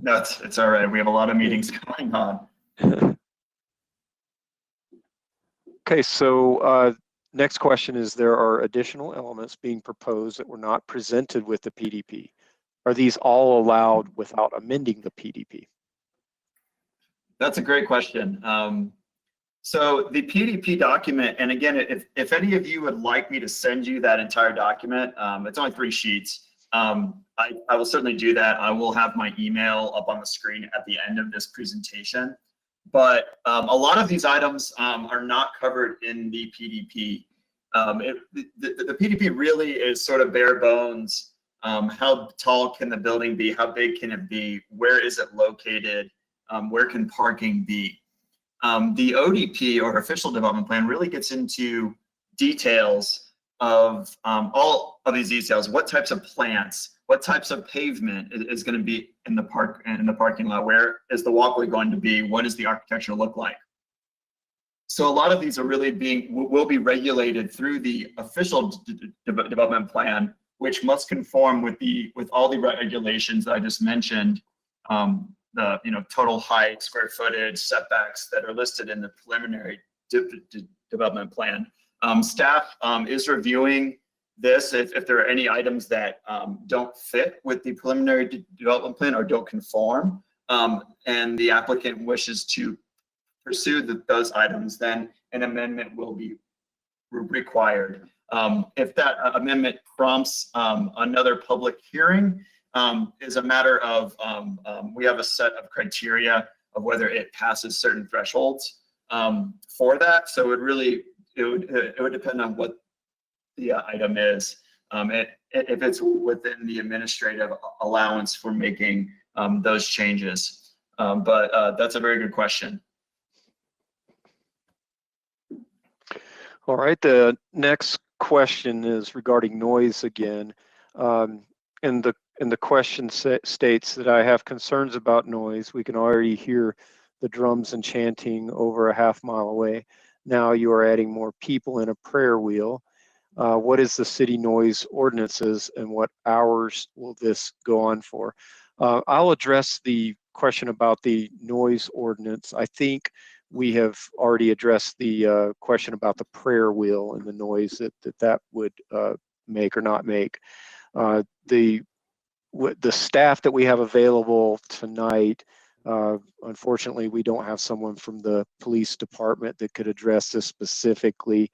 No, it's all right. We have a lot of meetings going on. Okay, so next question is, there are additional elements being proposed that were not presented with the PDP. Are these all allowed without amending the PDP? That's a great question. So the PDP document, and again, if any of you would like me to send you that entire document, it's only 3 sheets. I will certainly do that. I will have my email up on the screen at the end of this presentation. But a lot of these items are not covered in the PDP. The PDP really is sort of bare bones. How tall can the building be? How big can it be? Where is it located? Where can parking be? The ODP, or official development plan, really gets into details of all of these details. What types of plants? What types of pavement is going to be in the parking lot? Where is the walkway going to be? What does the architecture look like? So a lot of these are really will be regulated through the official development plan, which must conform with all the regulations that I just mentioned. The total height, square footage, setbacks that are listed in the preliminary development plan. Staff is reviewing this if there are any items that don't fit with the preliminary development plan or don't conform, and the applicant wishes to pursue those items, then an amendment will be required. If that amendment prompts another public hearing, is a matter of we have a set of criteria of whether it passes certain thresholds for that. So it would depend on what the item is. If it's within the administrative allowance for making those changes. But that's a very good question. All right, the next question is regarding noise again. And the question states that I have concerns about noise. We can already hear the drums and chanting over a half-mile away. Now you are adding more people in a prayer wheel. What is the city noise ordinances, and what hours will this go on for? I'll address the question about the noise ordinance. I think we have already addressed the question about the prayer wheel and the noise that would make or not make. The staff that we have available tonight, unfortunately, we don't have someone from the police department that could address this specifically.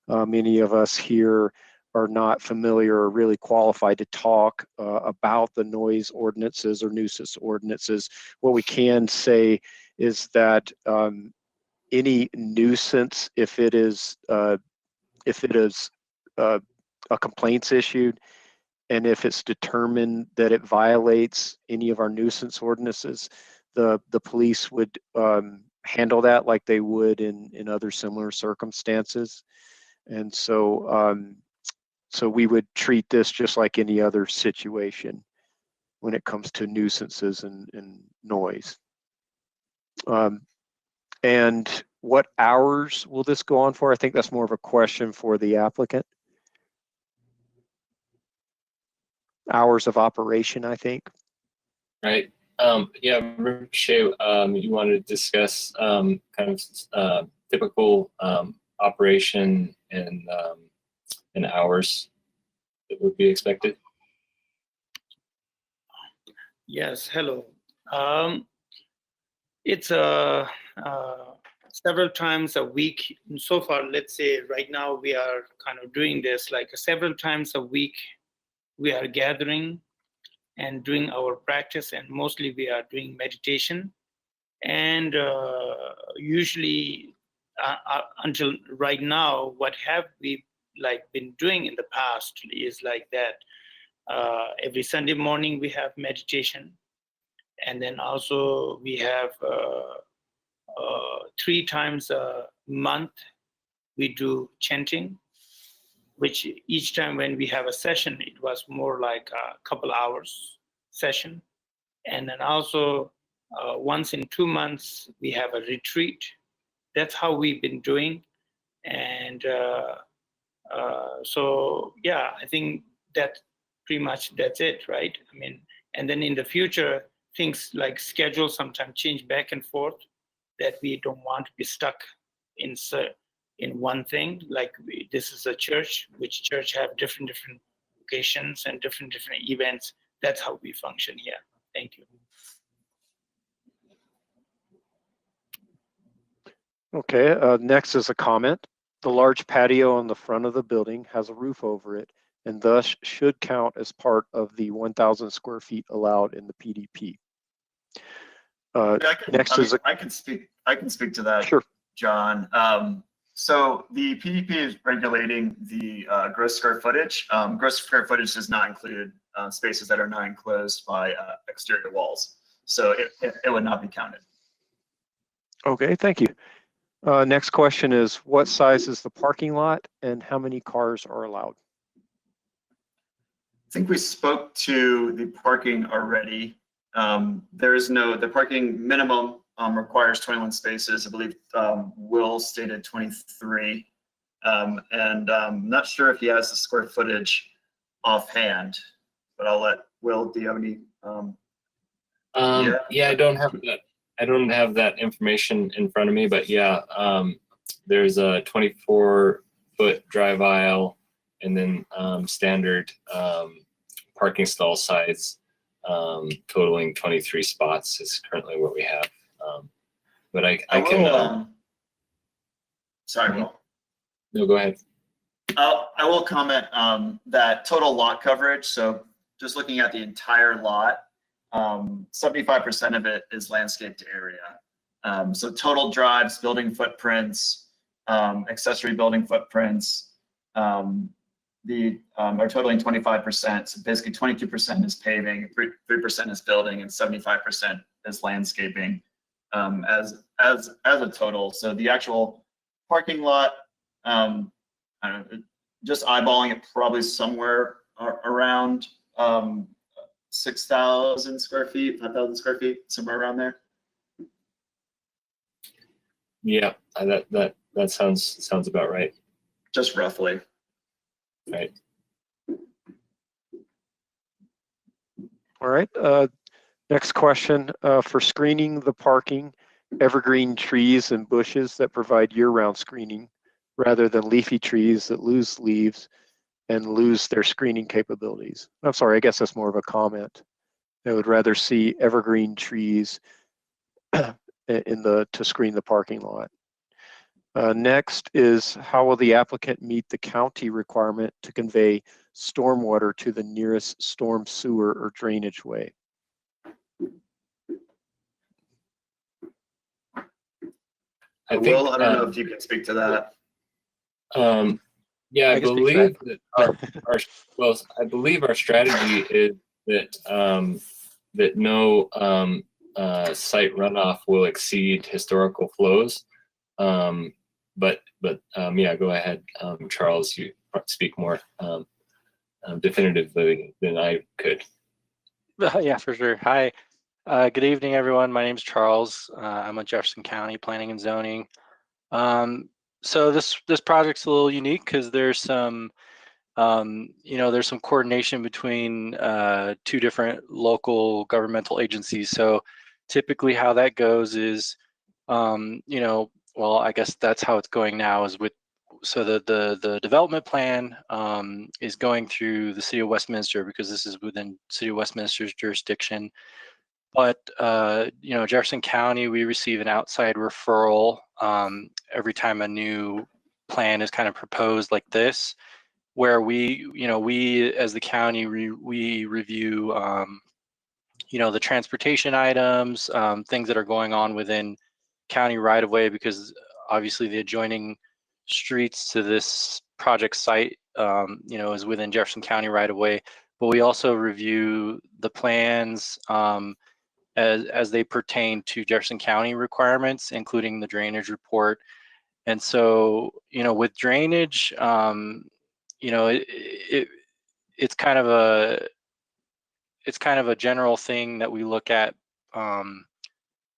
Many of us here are not familiar or really qualified to talk about the noise ordinances or nuisance ordinances. What we can say is that any nuisance, if it is a complaint's issued, and if it's determined that it violates any of our nuisance ordinances, the police would handle that like they would in other similar circumstances. And so so we would treat this just like any other situation when it comes to nuisances and noise. And what hours will this go on for? I think that's more of a question for the applicant. Hours of operation, I think. Right. Yeah, Ricochet, you wanted to discuss kind of typical operation and hours that would be expected. Yes, hello. It's several times a week. So far, let's say right now we are kind of doing this like several times a week. We are gathering and doing our practice, and mostly we are doing meditation. And usually until right now, what have we been doing in the past is like that. Every Sunday morning we have meditation, and then also we have 3 times a month we do chanting, which each time when we have a session, it was more like a couple hours session. And then also once in 2 months, we have a retreat. That's how we've been doing. And so, yeah, I think that pretty much that's it, right? I mean, and then in the future, things like schedule sometimes change back and forth, that we don't want to be stuck in one thing. Like this is a church, which church have different occasions and different events. That's how we function here. Thank you. Okay, next is a comment. The large patio on the front of the building has a roof over it and thus should count as part of the 1,000 square feet allowed in the PDP. I can speak to that, Sure. John. So the PDP is regulating the gross square footage. Gross square footage does not include spaces that are not enclosed by exterior walls. So it would not be counted. Okay, thank you. Next question is, what size is the parking lot and how many cars are allowed? I think we spoke to the parking already. The parking minimum requires 21 spaces. I believe Will stated 23. And I'm not sure if he has the square footage offhand, but I'll let Will, do you have any? Yeah, I don't have that. I don't have that information in front of me, but yeah, there's a 24-foot drive aisle, and then standard parking stall size, totaling 23 spots is currently what we have. But I can. Sorry, Will. No, go ahead. I will comment that total lot coverage. So just looking at the entire lot, 75% of it is landscaped area. So total drives, building footprints, accessory building footprints, are totaling 25%. So basically 22% is paving, 3% is building, and 75% is landscaping as a total. So the actual parking lot, I don't know, just eyeballing it, probably somewhere around 6,000 square feet, 5,000 square feet, somewhere around there. Yeah, that sounds about right. Just roughly. Right. All right. Next question. For screening the parking, evergreen trees and bushes that provide year-round screening rather than leafy trees that lose leaves and lose their screening capabilities. I'm sorry, I guess that's more of a comment. I would rather see evergreen trees to screen the parking lot. Next is, how will the applicant meet the county requirement to convey stormwater to the nearest storm sewer or drainage way? I don't know if you can speak to that. Yeah, I believe that I believe our strategy is that that no site runoff will exceed historical flows. But yeah, go ahead, Charles. You speak more definitively than I could. Yeah, for sure. Hi, good evening, everyone. My name's Charles. I'm with Jefferson County Planning and Zoning. So this project's a little unique because there's some there's some coordination between 2 different local governmental agencies. So typically how that goes is, well, I guess that's how it's going now, is so the development plan is going through the City of Westminster, because this is within City of Westminster's jurisdiction. But Jefferson County, we receive an outside referral every time a new plan is kind of proposed like this, where we as the county, we review the transportation items, things that are going on within county right of way, because obviously the adjoining streets to this project site, is within Jefferson County right away, but we also review the plans as they pertain to Jefferson County requirements, including the drainage report. And so, with drainage, it's kind of a general thing that we look at,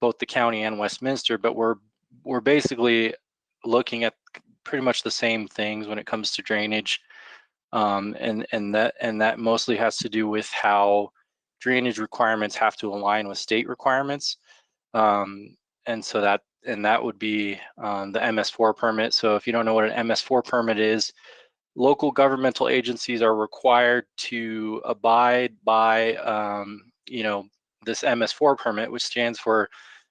both the county and Westminster, but we're basically looking at pretty much the same things when it comes to drainage, and that mostly has to do with how drainage requirements have to align with state requirements, and that would be the MS4 permit. So if you don't know what an MS4 permit is, local governmental agencies are required to abide by this MS4 permit, which stands for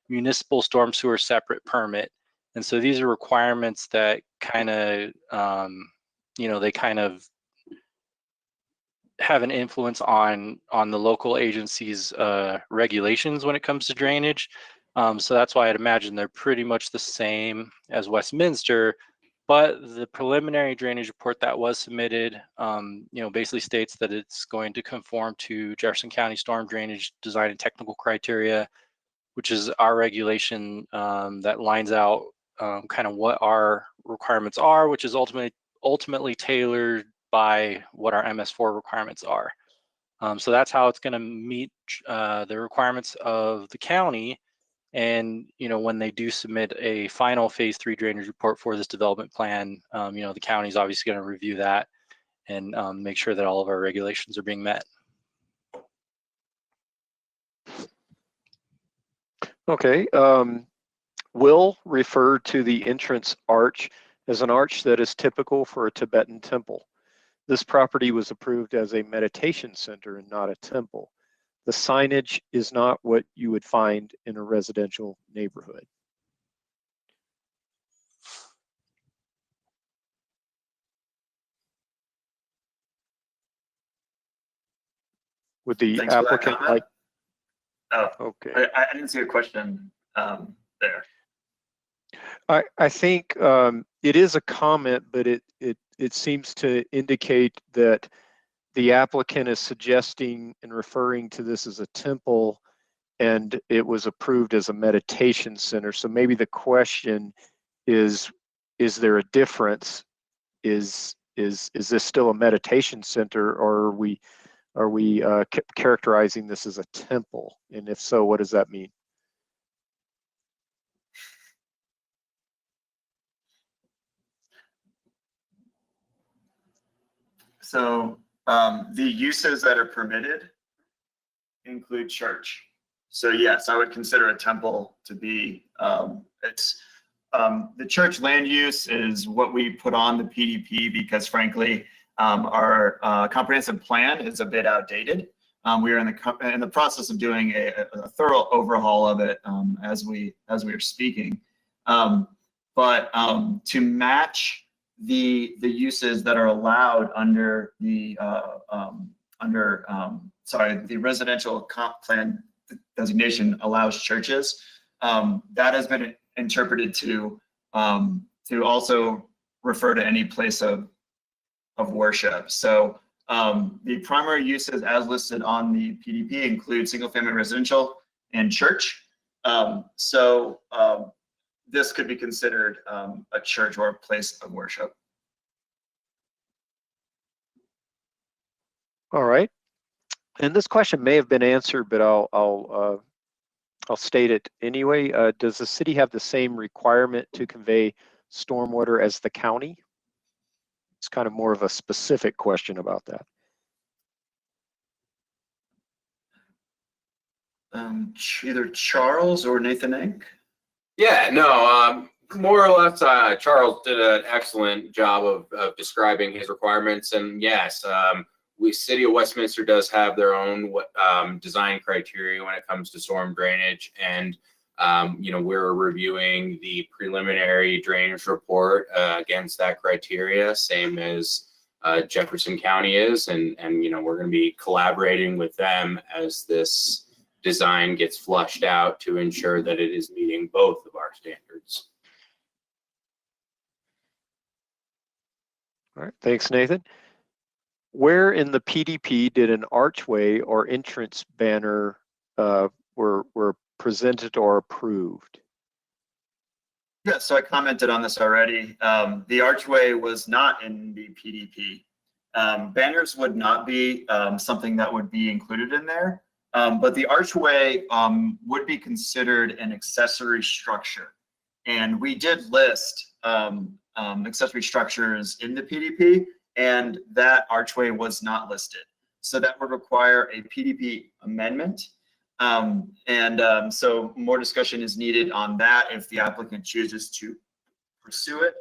Municipal Storm Sewer Separate Permit. And so these are requirements that kind of they kind of have an influence on the local agency's regulations when it comes to drainage. So that's why I'd imagine they're pretty much the same as Westminster, but the preliminary drainage report that was submitted, basically states that it's going to conform to Jefferson County Storm Drainage Design and Technical Criteria, which is our regulation that lines out kind of what our requirements are, which is ultimately tailored by what our MS4 requirements are. So that's how it's going to meet the requirements of the county. And when they do submit a final phase 3 drainage report for this development plan, the county is obviously going to review that and make sure that all of our regulations are being met. Okay. Will refer to the entrance arch as an arch that is typical for a Tibetan temple. This property was approved as a meditation center and not a temple. The signage is not what you would find in a residential neighborhood. Would the Thanks for that applicant comment. like? Oh, Okay. I didn't see a question there. I think it is a comment, but it seems to indicate that the applicant is suggesting and referring to this as a temple, and it was approved as a meditation center. So maybe the question is there a difference? Is this still a meditation center, or are we characterizing this as a temple? And if so, what does that mean? So the uses that are permitted include church. So yes, I would consider a temple to be, the church land use is what we put on the PDP because frankly, our comprehensive plan is a bit outdated. We are in the process of doing a thorough overhaul of it as we are speaking. But to match the uses that are allowed under the the residential comp plan designation allows churches. That has been interpreted to also refer to any place of worship. So the primary uses as listed on the PDP include single-family residential and church. This could be considered a church or a place of worship. All right. And this question may have been answered, but I'll state it anyway. Does the city have the same requirement to convey stormwater as the county? It's kind of more of a specific question about that. Either Charles or Nathan Enck. Yeah, no, more or less, Charles did an excellent job of describing his requirements. And yes, City of Westminster does have their own design criteria when it comes to storm drainage. And, we're reviewing the preliminary drainage report against that criteria, same as Jefferson County is. And we're going to be collaborating with them as this design gets flushed out to ensure that it is meeting both of our standards. All right, thanks, Nathan. Where in the PDP did an archway or entrance banner were presented or approved? Yeah, so I commented on this already. The archway was not in the PDP. Banners would not be something that would be included in there, but the archway would be considered an accessory structure. And we did list accessory structures in the PDP, and that archway was not listed. So that would require a PDP amendment. So more discussion is needed on that if the applicant chooses to pursue it,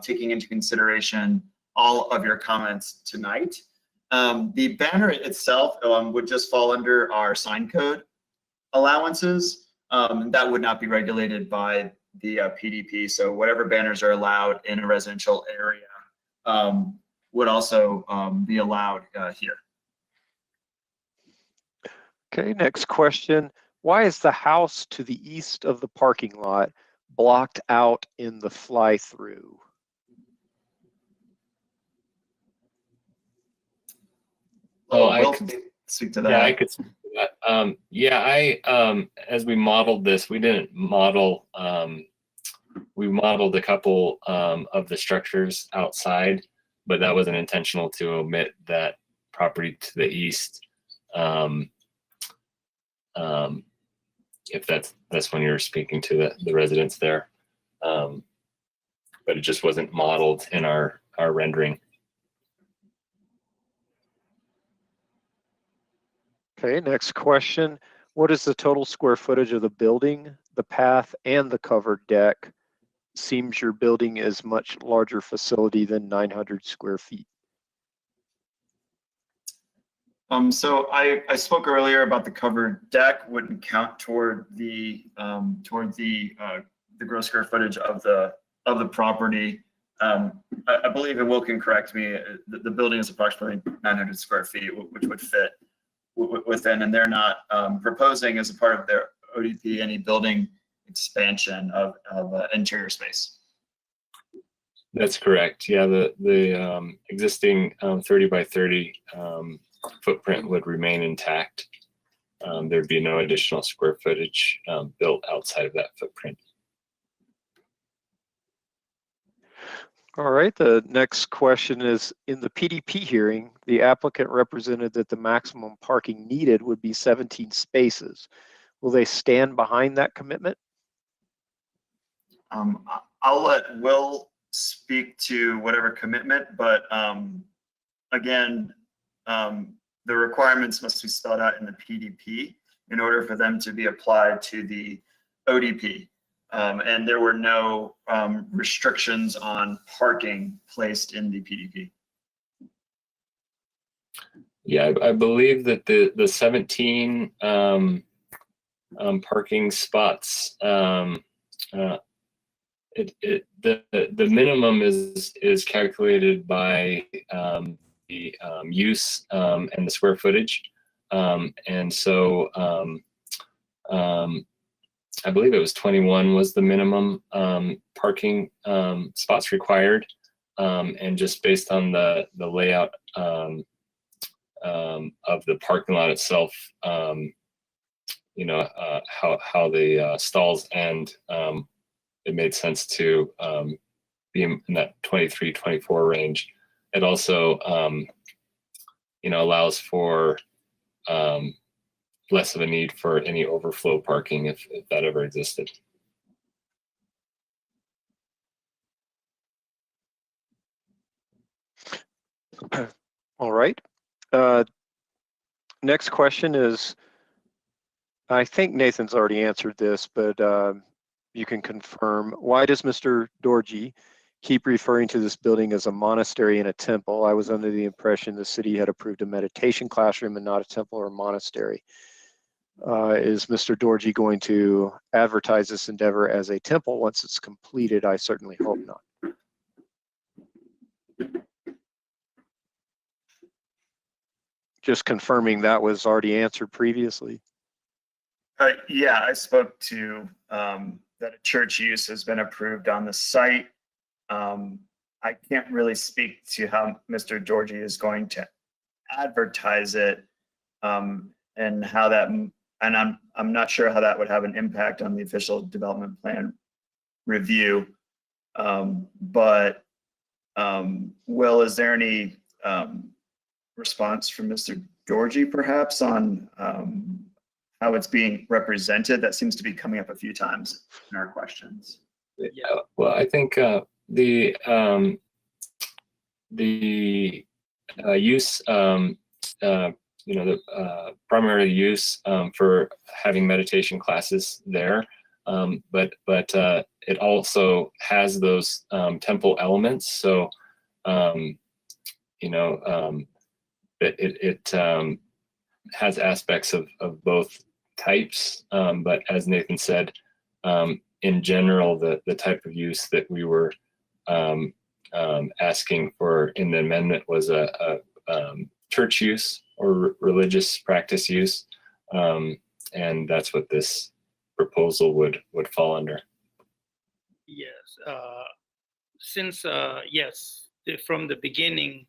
taking into consideration all of your comments tonight. The banner itself would just fall under our sign code allowances. That would not be regulated by the PDP. So whatever banners are allowed in a residential area would also be allowed here. Okay, next question. Why is the house to the east of the parking lot blocked out in the fly-through? Oh, I Will could speak to that. Yeah, I could speak to that. As we modeled this, we didn't model. We modeled a couple of the structures outside, but that wasn't intentional to omit that property to the east. If that's when you're speaking to the residents there, but it just wasn't modeled in our rendering. Okay, next question. What is the total square footage of the building, the path, and the covered deck? Seems your building is much larger facility than 900 square feet. So I spoke earlier about the covered deck wouldn't count toward the gross square footage of the property. I believe, and Will can correct me, the building is approximately 900 square feet, which would fit within, and they're not proposing as a part of their ODP any building expansion of interior space. That's correct. Yeah, the existing 30 by 30 footprint would remain intact. There'd be no additional square footage built outside of that footprint. All right, the next question is, in the PDP hearing, the applicant represented that the maximum parking needed would be 17 spaces. Will they stand behind that commitment? I'll let Will speak to whatever commitment, but again, the requirements must be spelled out in the PDP in order for them to be applied to the ODP. And there were no restrictions on parking placed in the PDP. Yeah, I believe that the 17 parking spots, the minimum is calculated by the use and the square footage, and so I believe it was 21 was the minimum parking spots required, and just based on the layout of the parking lot itself, how the stalls end, it made sense to be in that 23, 24 range. It also, allows for less of a need for any overflow parking if that ever existed. All right. Next question is, I think Nathan's already answered this, but you can confirm. Why does Mr. Dorji keep referring to this building as a monastery and a temple? I was under the impression the city had approved a meditation classroom and not a temple or a monastery. Is Mr. Dorji going to advertise this endeavor as a temple once it's completed? I certainly hope not. Just confirming that was already answered previously. Yeah, I spoke to that a church use has been approved on the site. I can't really speak to how Mr. Georgie is going to advertise it, and how that, and I'm not sure how that would have an impact on the official development plan review. But Will, is there any response from Mr. Georgie perhaps on how it's being represented? That seems to be coming up a few times in our questions. Yeah, well, I think the use, the primary use for having meditation classes there, but it also has those temple elements. So, it has aspects of both types. But as Nathan said, in general, the type of use that we were asking for in the amendment was a church use or religious practice use, and that's what this proposal would fall under. Yes, yes, from the beginning,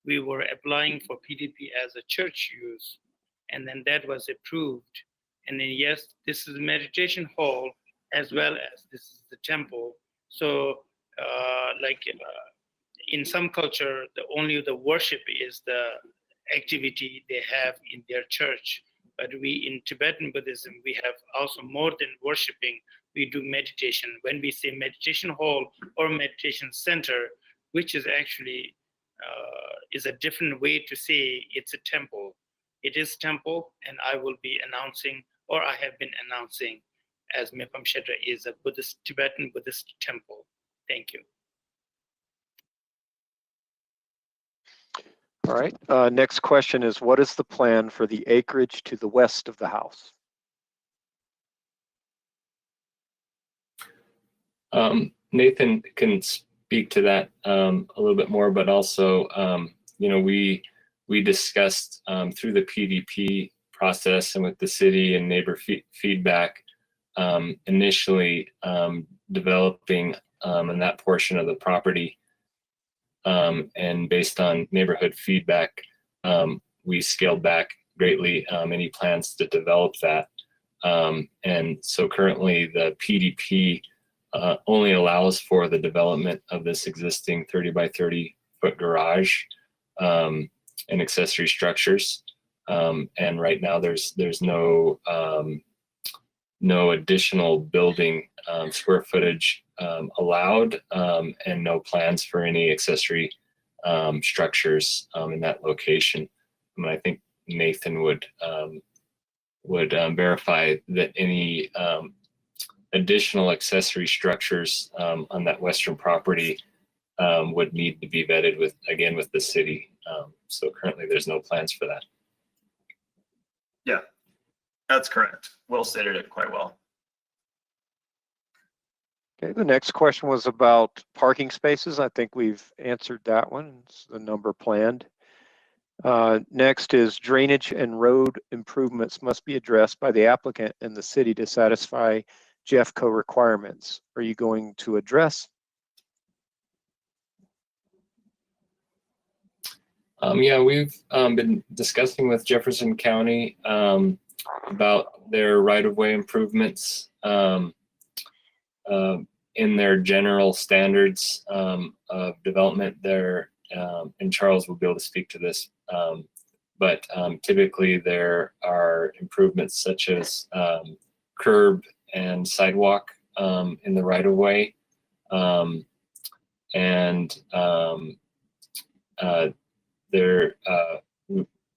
we were applying for PDP as a church use, and then that was approved. And then yes, this is a meditation hall as well as this is the temple. So in some culture, only the worship is the activity they have in their church. But we in Tibetan Buddhism, we have also more than worshiping, we do meditation. When we say meditation hall or meditation center, which is actually is a different way to say it's a temple. It is temple, and I will be announcing, or I have been announcing, as Mepam Shedra is a Buddhist, Tibetan Buddhist temple. Thank you. All right. Next question is, what is the plan for the acreage to the west of the house? Nathan can speak to that a little bit more, but also, we discussed through the PDP process and with the city and neighbor feedback, initially developing in that portion of the property. And based on neighborhood feedback, we scaled back greatly any plans to develop that. And so currently the PDP only allows for the development of this existing 30 by 30 foot garage and accessory structures. And right now there's no additional building square footage allowed, and no plans for any accessory structures in that location. I think Nathan would verify that any additional accessory structures on that western property would need to be vetted with the city. So currently there's no plans for that. Yeah, that's correct. Will stated it quite well. Okay, the next question was about parking spaces. I think we've answered that one. It's the number planned. Next is drainage and road improvements must be addressed by the applicant and the city to satisfy JEFCO requirements. Are you going to address? Yeah, we've been discussing with Jefferson County about their right-of-way improvements in their general standards of development there, and Charles will be able to speak to this. But typically there are improvements such as curb and sidewalk in the right-of-way, and there,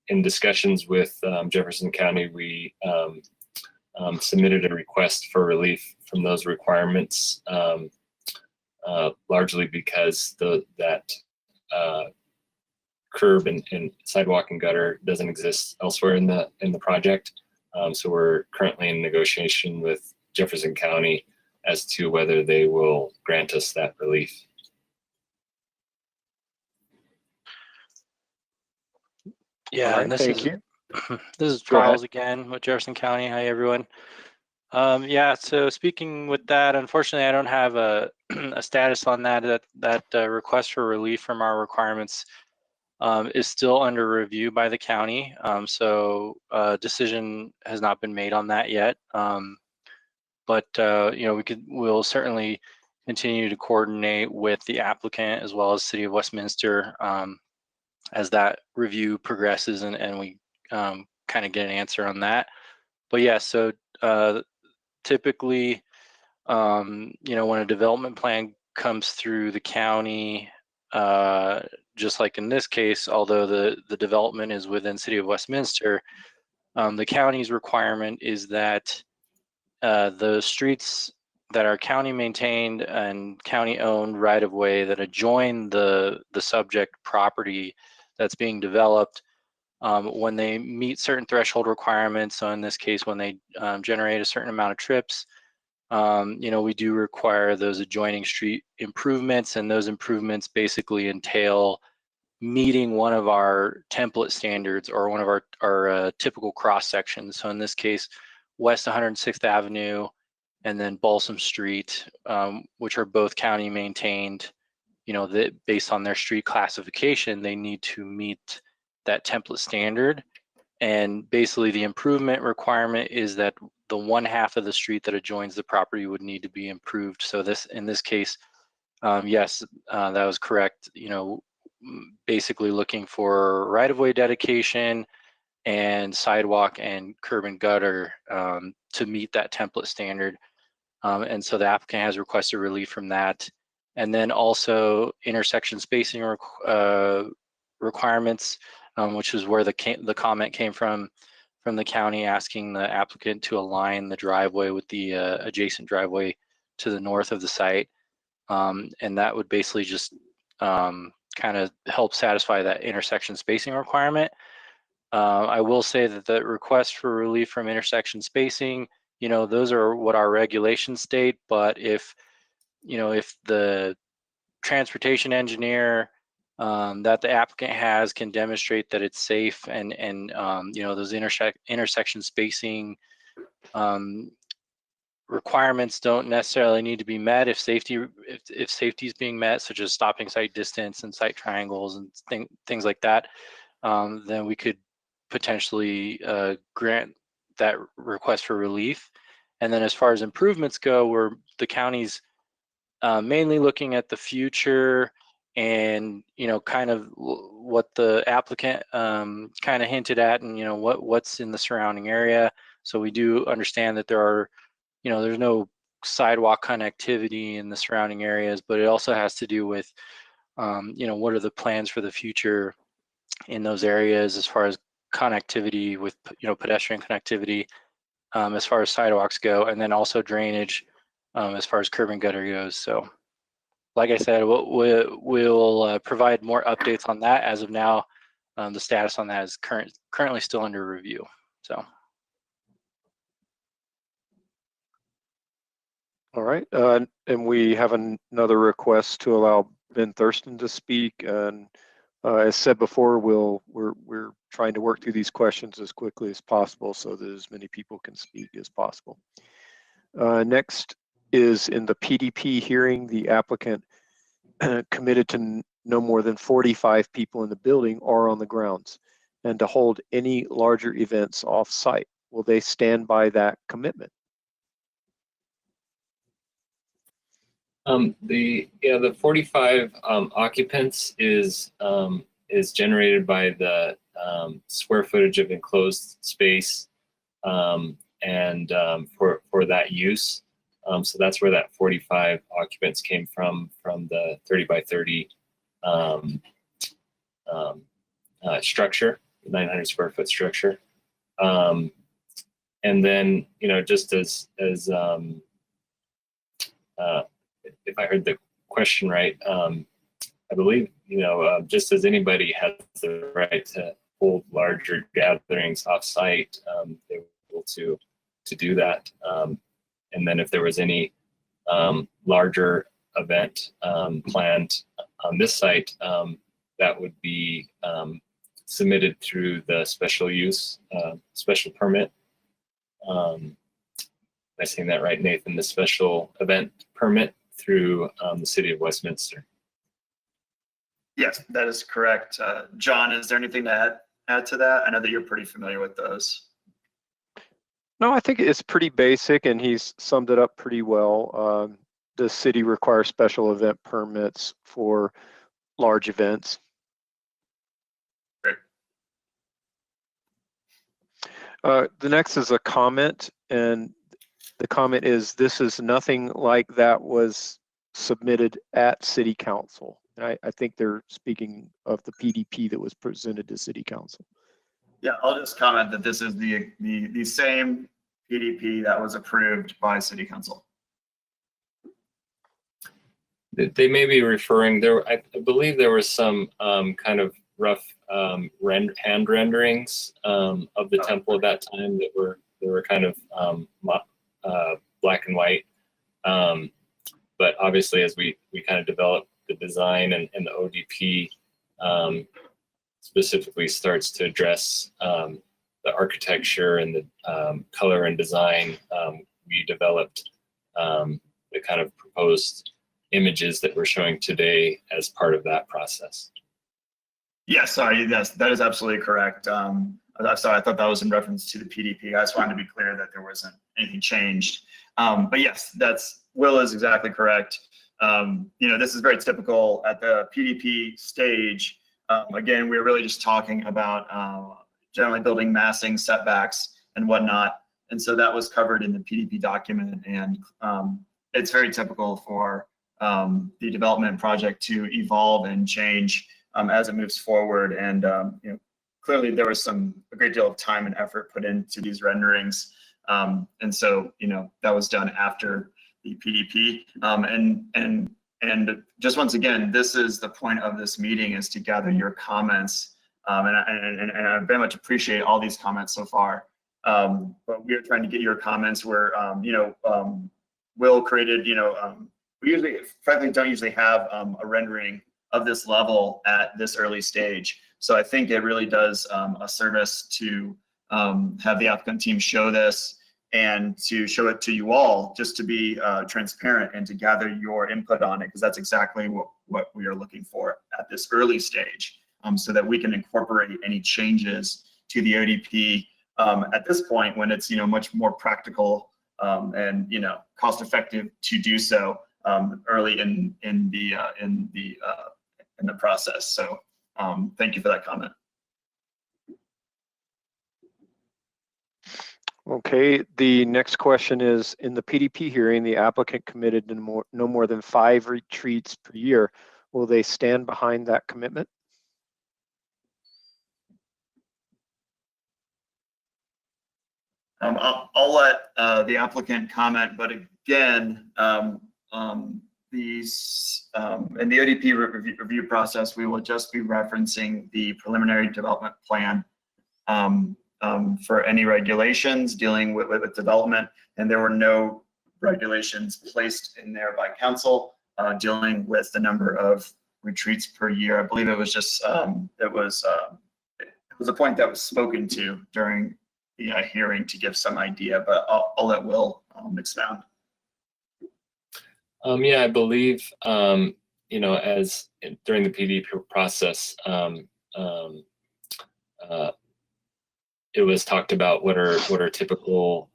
in discussions with Jefferson County, we submitted a request for relief from those requirements, largely because that curb and sidewalk and gutter doesn't exist elsewhere in the project. So we're currently in negotiation with Jefferson County as to whether they will grant us that relief. Yeah, All right, and this thank is you. this is Go ahead. Charles again with Jefferson County. Hi, everyone. Yeah, so speaking with that, unfortunately, I don't have a, a status on that. That request for relief from our requirements is still under review by the county. So a decision has not been made on that yet. But you know, we'll certainly continue to coordinate with the applicant as well as City of Westminster as that review progresses and we kind of get an answer on that. But yeah, so typically, you know, when a development plan comes through the county, just like in this case, although the development is within City of Westminster, the county's requirement is that the streets that are county maintained and county owned right of way that adjoin the subject property that's being developed, when they meet certain threshold requirements, so in this case, when they generate a certain amount of trips, you know, we do require those adjoining street improvements, and those improvements basically entail meeting one of our template standards or one of our typical cross sections. So in this case, West 106th Avenue and then Balsam Street, which are both county maintained, you know, that based on their street classification, they need to meet that template standard. And basically the improvement requirement is that the one half of the street that adjoins the property would need to be improved. So this, in this case, yes, that was correct. You know, basically looking for right-of-way dedication and sidewalk and curb and gutter to meet that template standard. And so the applicant has requested relief from that. And then also intersection spacing requirements, which is where the comment came from the county asking the applicant to align the driveway with the adjacent driveway to the north of the site. And that would basically just kind of help satisfy that intersection spacing requirement. I will say that the request for relief from intersection spacing, you know, those are what our regulations state, but if, you know, if the transportation engineer that the applicant has can demonstrate that it's safe and you know, those intersection spacing requirements don't necessarily need to be met if safety is being met, such as stopping sight distance and sight triangles and things like that, then we could potentially grant that request for relief. And then as far as improvements go, the county's mainly looking at the future and, you know, kind of what the applicant kind of hinted at, and, you know, what's in the surrounding area. So we do understand that there are, you know, there's no sidewalk connectivity in the surrounding areas, but it also has to do with, you know, what are the plans for the future in those areas as far as connectivity with, you know, pedestrian connectivity, as far as sidewalks go, and then also drainage as far as curb and gutter goes. So like I said, we'll provide more updates on that. As of now, the status on that is currently still under review. So. All right, and we have another request to allow Ben Thurston to speak. And as said before, we're trying to work through these questions as quickly as possible so that as many people can speak as possible. Next is in the PDP hearing, the applicant committed to no more than 45 people in the building or on the grounds, and to hold any larger events off-site. Will they stand by that commitment? The 45 occupants is generated by the square footage of enclosed space and for that use. So that's where that 45 occupants came from the 30 by 30 structure, 900 square foot structure. And then, you know, just as if I heard the question right, I believe, you know, just as anybody has the right to hold larger gatherings off-site, they were able to do that. And then if there was any larger event planned on this site, that would be submitted through the special use, special permit. I saying that right, Nathan? The special event permit through the city of Westminster. Yes, that is correct. John, is there anything to add to that? I know that you're pretty familiar with those. No, I think it's pretty basic, and he's summed it up pretty well. The city requires special event permits for large events. Great. The next is a comment, and the comment is, "This is nothing like that was submitted at City Council." I think they're speaking of the PDP that was presented to City Council. Yeah, I'll just comment that this is the same PDP that was approved by City Council. They may be referring there. I believe there was some kind of rough hand renderings of the temple at that time that were kind of black and white. But obviously, as we kind of developed the design and the ODP specifically starts to address the architecture and the color and design, we developed the kind of proposed images that we're showing today as part of that process. Yes, sorry, yes, that is absolutely correct. Sorry, I thought that was in reference to the PDP. I just wanted to be clear that there wasn't anything changed. But yes, Will is exactly correct. This is very typical at the PDP stage. Again, we're really just talking about generally building massing, setbacks, and whatnot. And so that was covered in the PDP document, and it's very typical for the development project to evolve and change as it moves forward. And clearly there was a great deal of time and effort put into these renderings. And so, that was done after the PDP. And just once again, this is the point of this meeting, is to gather your comments. And I very much appreciate all these comments so far. But we are trying to get your comments where, Will created, we usually, frankly, don't usually have a rendering of this level at this early stage. So I think it really does a service to have the applicant team show this and to show it to you all, just to be transparent and to gather your input on it, because that's exactly what we are looking for at this early stage, so that we can incorporate any changes to the ODP at this point when it's much more practical and cost effective to do so early in the process. So thank you for that comment. Okay, the next question is, in the PDP hearing, the applicant committed to no more than 5 retreats per year. Will they stand behind that commitment? I'll let the applicant comment, but again, these in the ODP review process, we will just be referencing the preliminary development plan for any regulations dealing with development, and there were no regulations placed in there by council dealing with the number of retreats per year. I believe it was just it was a point that was spoken to during the hearing to give some idea, but I'll let Will expound. Yeah, I believe as during the PDP process, it was talked about what are typical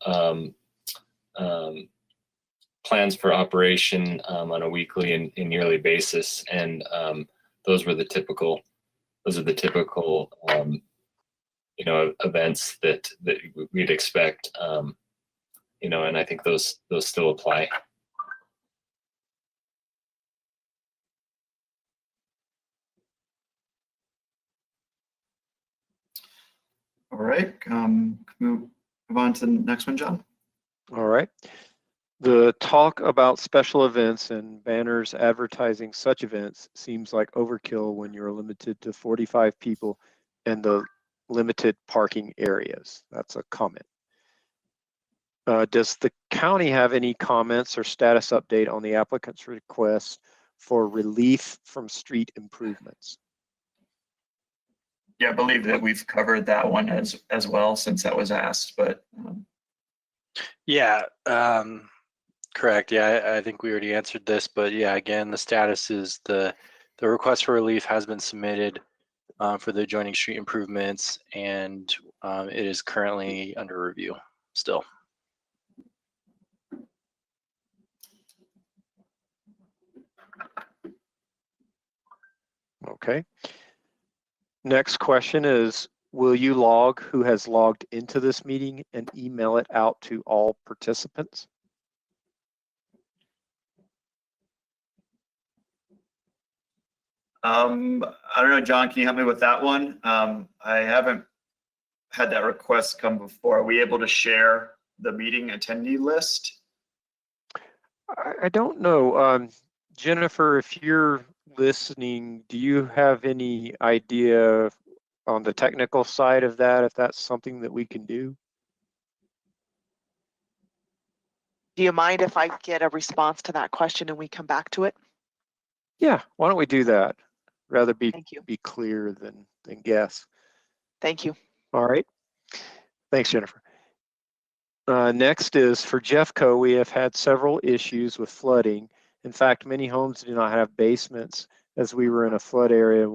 plans for operation on a weekly and yearly basis, and those are the typical events that we'd expect, and I think those still apply. All right, move on to the next one, John. All right. The talk about special events and banners advertising such events seems like overkill when you're limited to 45 people and the limited parking areas. That's a comment. Does the county have any comments or status update on the applicant's request for relief from street improvements? Yeah, I believe that we've covered that one as well, since that was asked, but Yeah, correct. Yeah, I think we already answered this, but yeah, again, the status is the request for relief has been submitted for the adjoining street improvements, and it is currently under review still. Okay. Next question is, will you log who has logged into this meeting and email it out to all participants? I don't know, John, can you help me with that one? I haven't had that request come before. Are we able to share the meeting attendee list? I don't know. Jennifer, if you're listening, do you have any idea on the technical side of that, if that's something that we can do? Do you mind if I get a response to that question and we come back to it? Yeah, why don't we do that? Rather be Thank you. clear than guess. Thank you. All right. Thanks, Jennifer. Next is for Jeffco. We have had several issues with flooding. In fact, many homes do not have basements, as we were in a flood area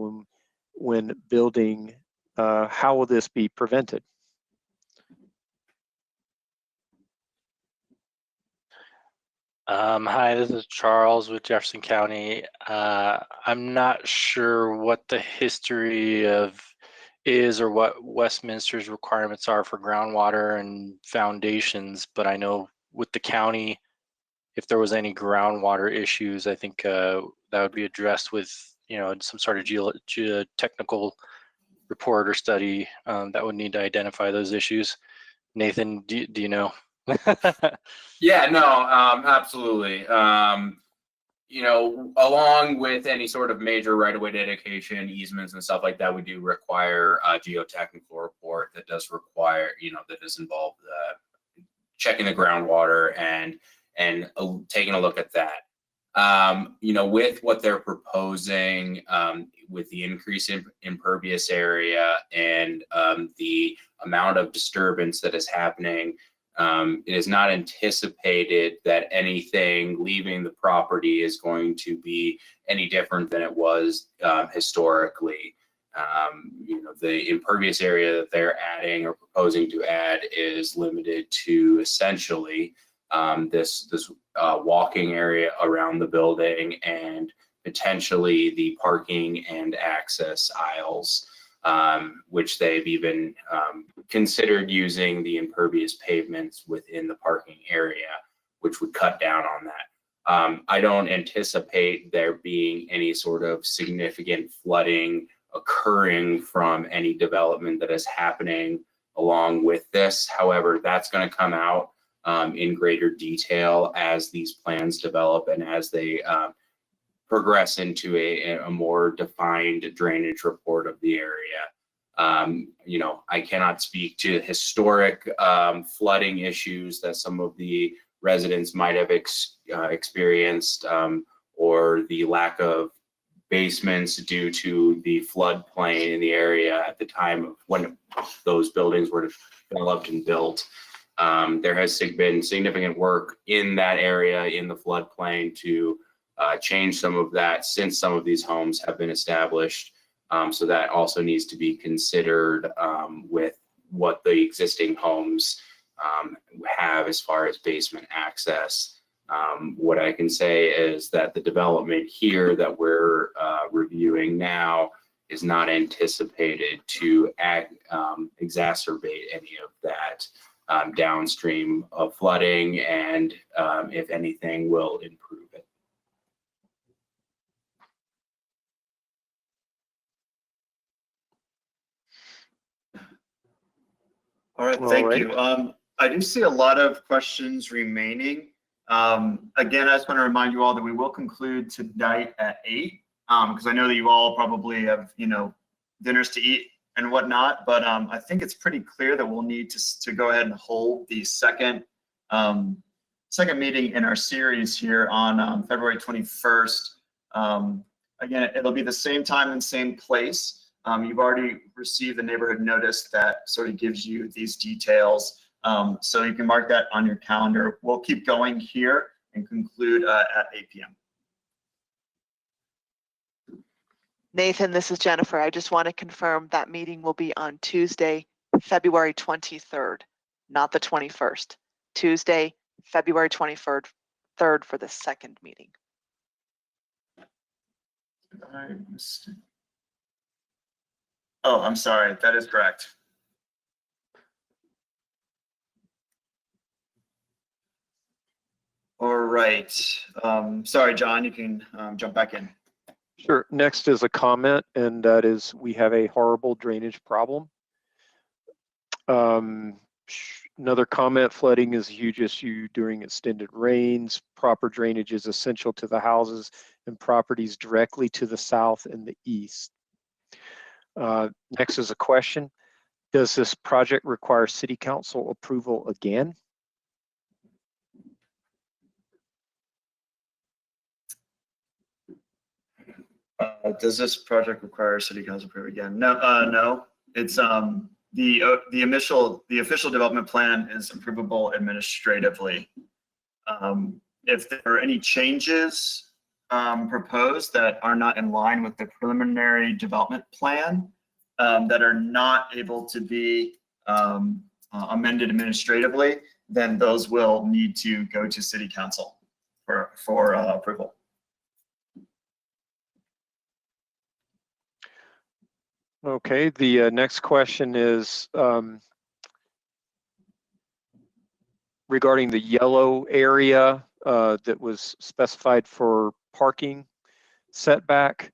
when building. How will this be prevented? Hi, this is Charles with Jefferson County. I'm not sure what the history is or what Westminster's requirements are for groundwater and foundations, but I know with the county, if there was any groundwater issues, I think that would be addressed with some sort of geotechnical report or study that would need to identify those issues. Nathan, do you know? Yeah, no, absolutely. Along with any sort of major right-of-way dedication, easements and stuff like that, we do require a geotechnical report that does require, that is involved checking the groundwater and taking a look at that. With what they're proposing, with the increase in impervious area and the amount of disturbance that is happening, it is not anticipated that anything leaving the property is going to be any different than it was historically. The impervious area that they're adding or proposing to add is limited to essentially this walking area around the building and potentially the parking and access aisles. Which they've even considered using the impervious pavements within the parking area, which would cut down on that. I don't anticipate there being any sort of significant flooding occurring from any development that is happening along with this. However, that's going to come out in greater detail as these plans develop and as they progress into a more defined drainage report of the area. I cannot speak to historic flooding issues that some of the residents might have experienced or the lack of basements due to the floodplain in the area at the time of when those buildings were developed and built. There has been significant work in that area in the floodplain to change some of that since some of these homes have been established. So that also needs to be considered with what the existing homes have as far as basement access. What I can say is that the development here that we're reviewing now is not anticipated to exacerbate any of that downstream of flooding, and if anything, will improve it. All right, thank you. I do see a lot of questions remaining. Again, I just want to remind you all that we will conclude tonight at 8, because I know that you all probably have, dinners to eat and whatnot, but I think it's pretty clear that we'll need to go ahead and hold the second meeting in our series here on February 21st. Again, it'll be the same time and same place. You've already received the neighborhood notice that sort of gives you these details So you can mark that on your calendar. We'll keep going here and conclude at 8 p.m. Nathan, this is Jennifer. I just want to confirm that meeting will be on Tuesday, February 23rd, not the 21st. Tuesday, February 23rd for the second meeting. Oh, I'm sorry. That is correct. All right. Sorry, John, you can jump back in. Sure. Next is a comment, and that is we have a horrible drainage problem. Another comment, flooding is a huge issue during extended rains. Proper drainage is essential to the houses and properties directly to the south and the east. Next is a question. Does this project require city council approval again? Does this project require city council approval again? No, no. It's the official development plan is approvable administratively. If there are any changes proposed that are not in line with the preliminary development plan that are not able to be amended administratively, then those will need to go to city council for approval. Okay, the next question is regarding the yellow area that was specified for parking setback.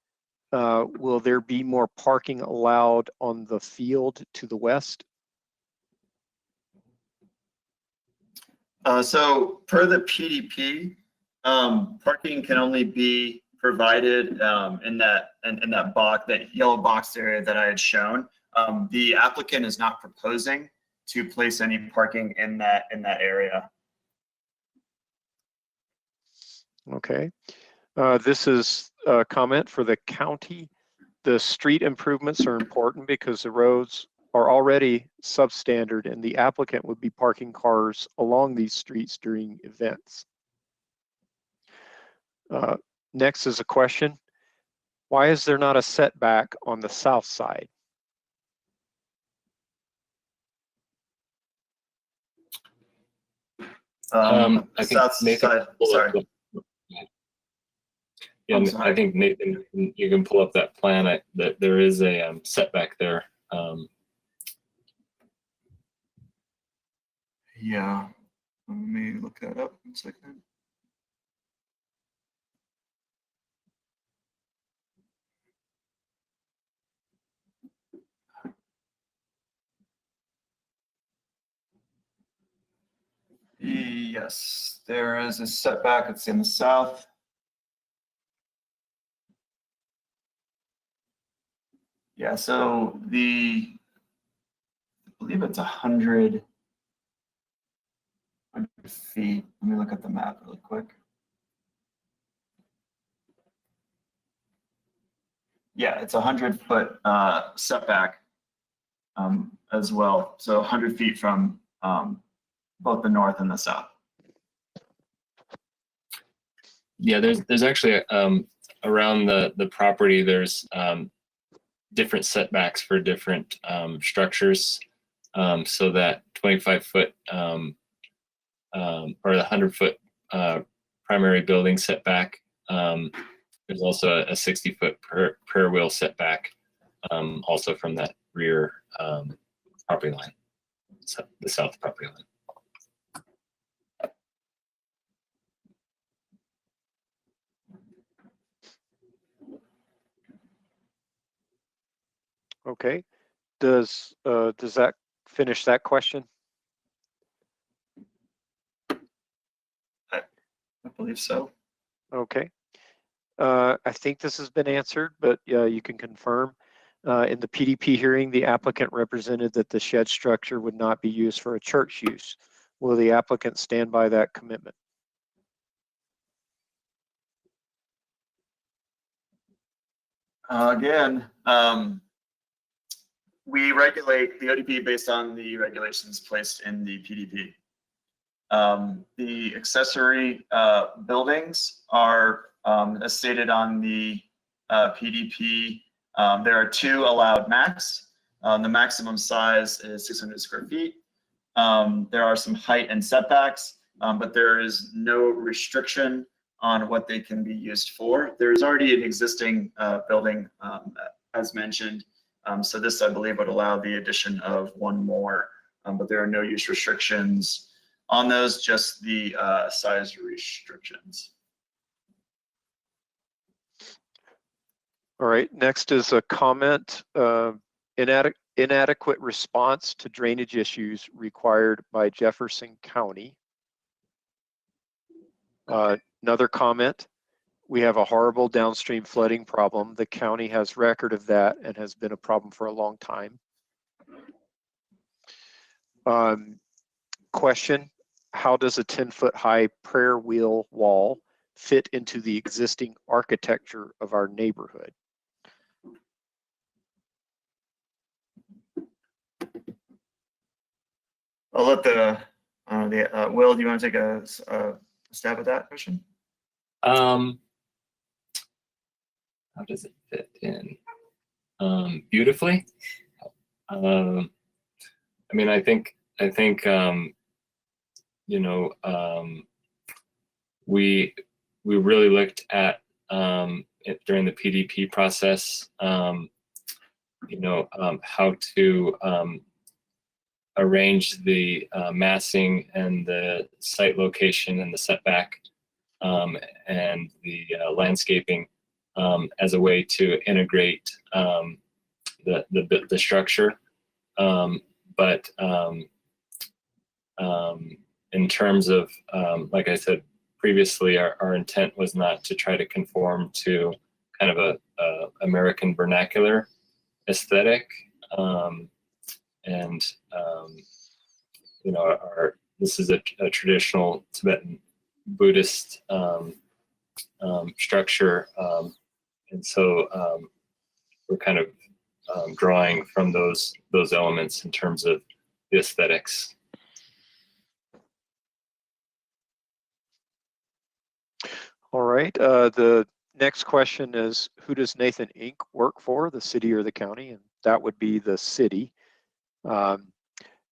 Will there be more parking allowed on the field to the west? So per the PDP, parking can only be provided in that box, that yellow box area that I had shown. The applicant is not proposing to place any parking in that area. Okay. This is a comment for the county. The street improvements are important because the roads are already substandard and the applicant would be parking cars along these streets during events. Next is a question. Why is there not a setback on the south side? I think South Nathan, side, sorry. Yeah, I'm sorry. I think Nathan, you can pull up that plan. That there is a setback there. Yeah, let me look that up 1 second. Yes, there is a setback. It's in the south. Yeah, so I believe it's 100 feet. Let me look at the map really quick. Yeah, it's 100-foot setback as well. So 100 feet from both the north and the south. Yeah, there's actually around the property there's different setbacks for different structures. So that 25-foot or the 100-foot primary building setback. There's also a 60-foot prayer wheel setback, also from that rear property line, so the south property line. Okay. Does that finish that question? I believe so. Okay. I think this has been answered, but you can confirm. In the PDP hearing, the applicant represented that the shed structure would not be used for a church use. Will the applicant stand by that commitment? Again, we regulate the ODP based on the regulations placed in the PDP. The accessory buildings are, as stated on the PDP, there are 2 allowed max. The maximum size is 600 square feet. There are some height and setbacks, but there is no restriction on what they can be used for. There's already an existing building, as mentioned. So this, I believe, would allow the addition of 1 more, but there are no use restrictions on those, just the size restrictions. All right, next is a comment, inadequate response to drainage issues required by Jefferson County. Another comment, we have a horrible downstream flooding problem. The county has record of that and has been a problem for a long time. Question, how does a 10-foot high prayer wheel wall fit into the existing architecture of our neighborhood? I'll let Will, do you want to take a stab at that question? How does it fit in? Beautifully. I mean, I think you know, we really looked at it during the PDP process, you know, how to arrange the massing and the site location and the setback and the landscaping as a way to integrate the structure. But in terms of, like I said previously, our intent was not to try to conform to kind of a American vernacular aesthetic. You know, this is a traditional Tibetan Buddhist structure, and so we're kind of drawing from those elements in terms of the aesthetics. All right, the next question is, who does Nathan Inc. work for, the city or the county? And that would be the city.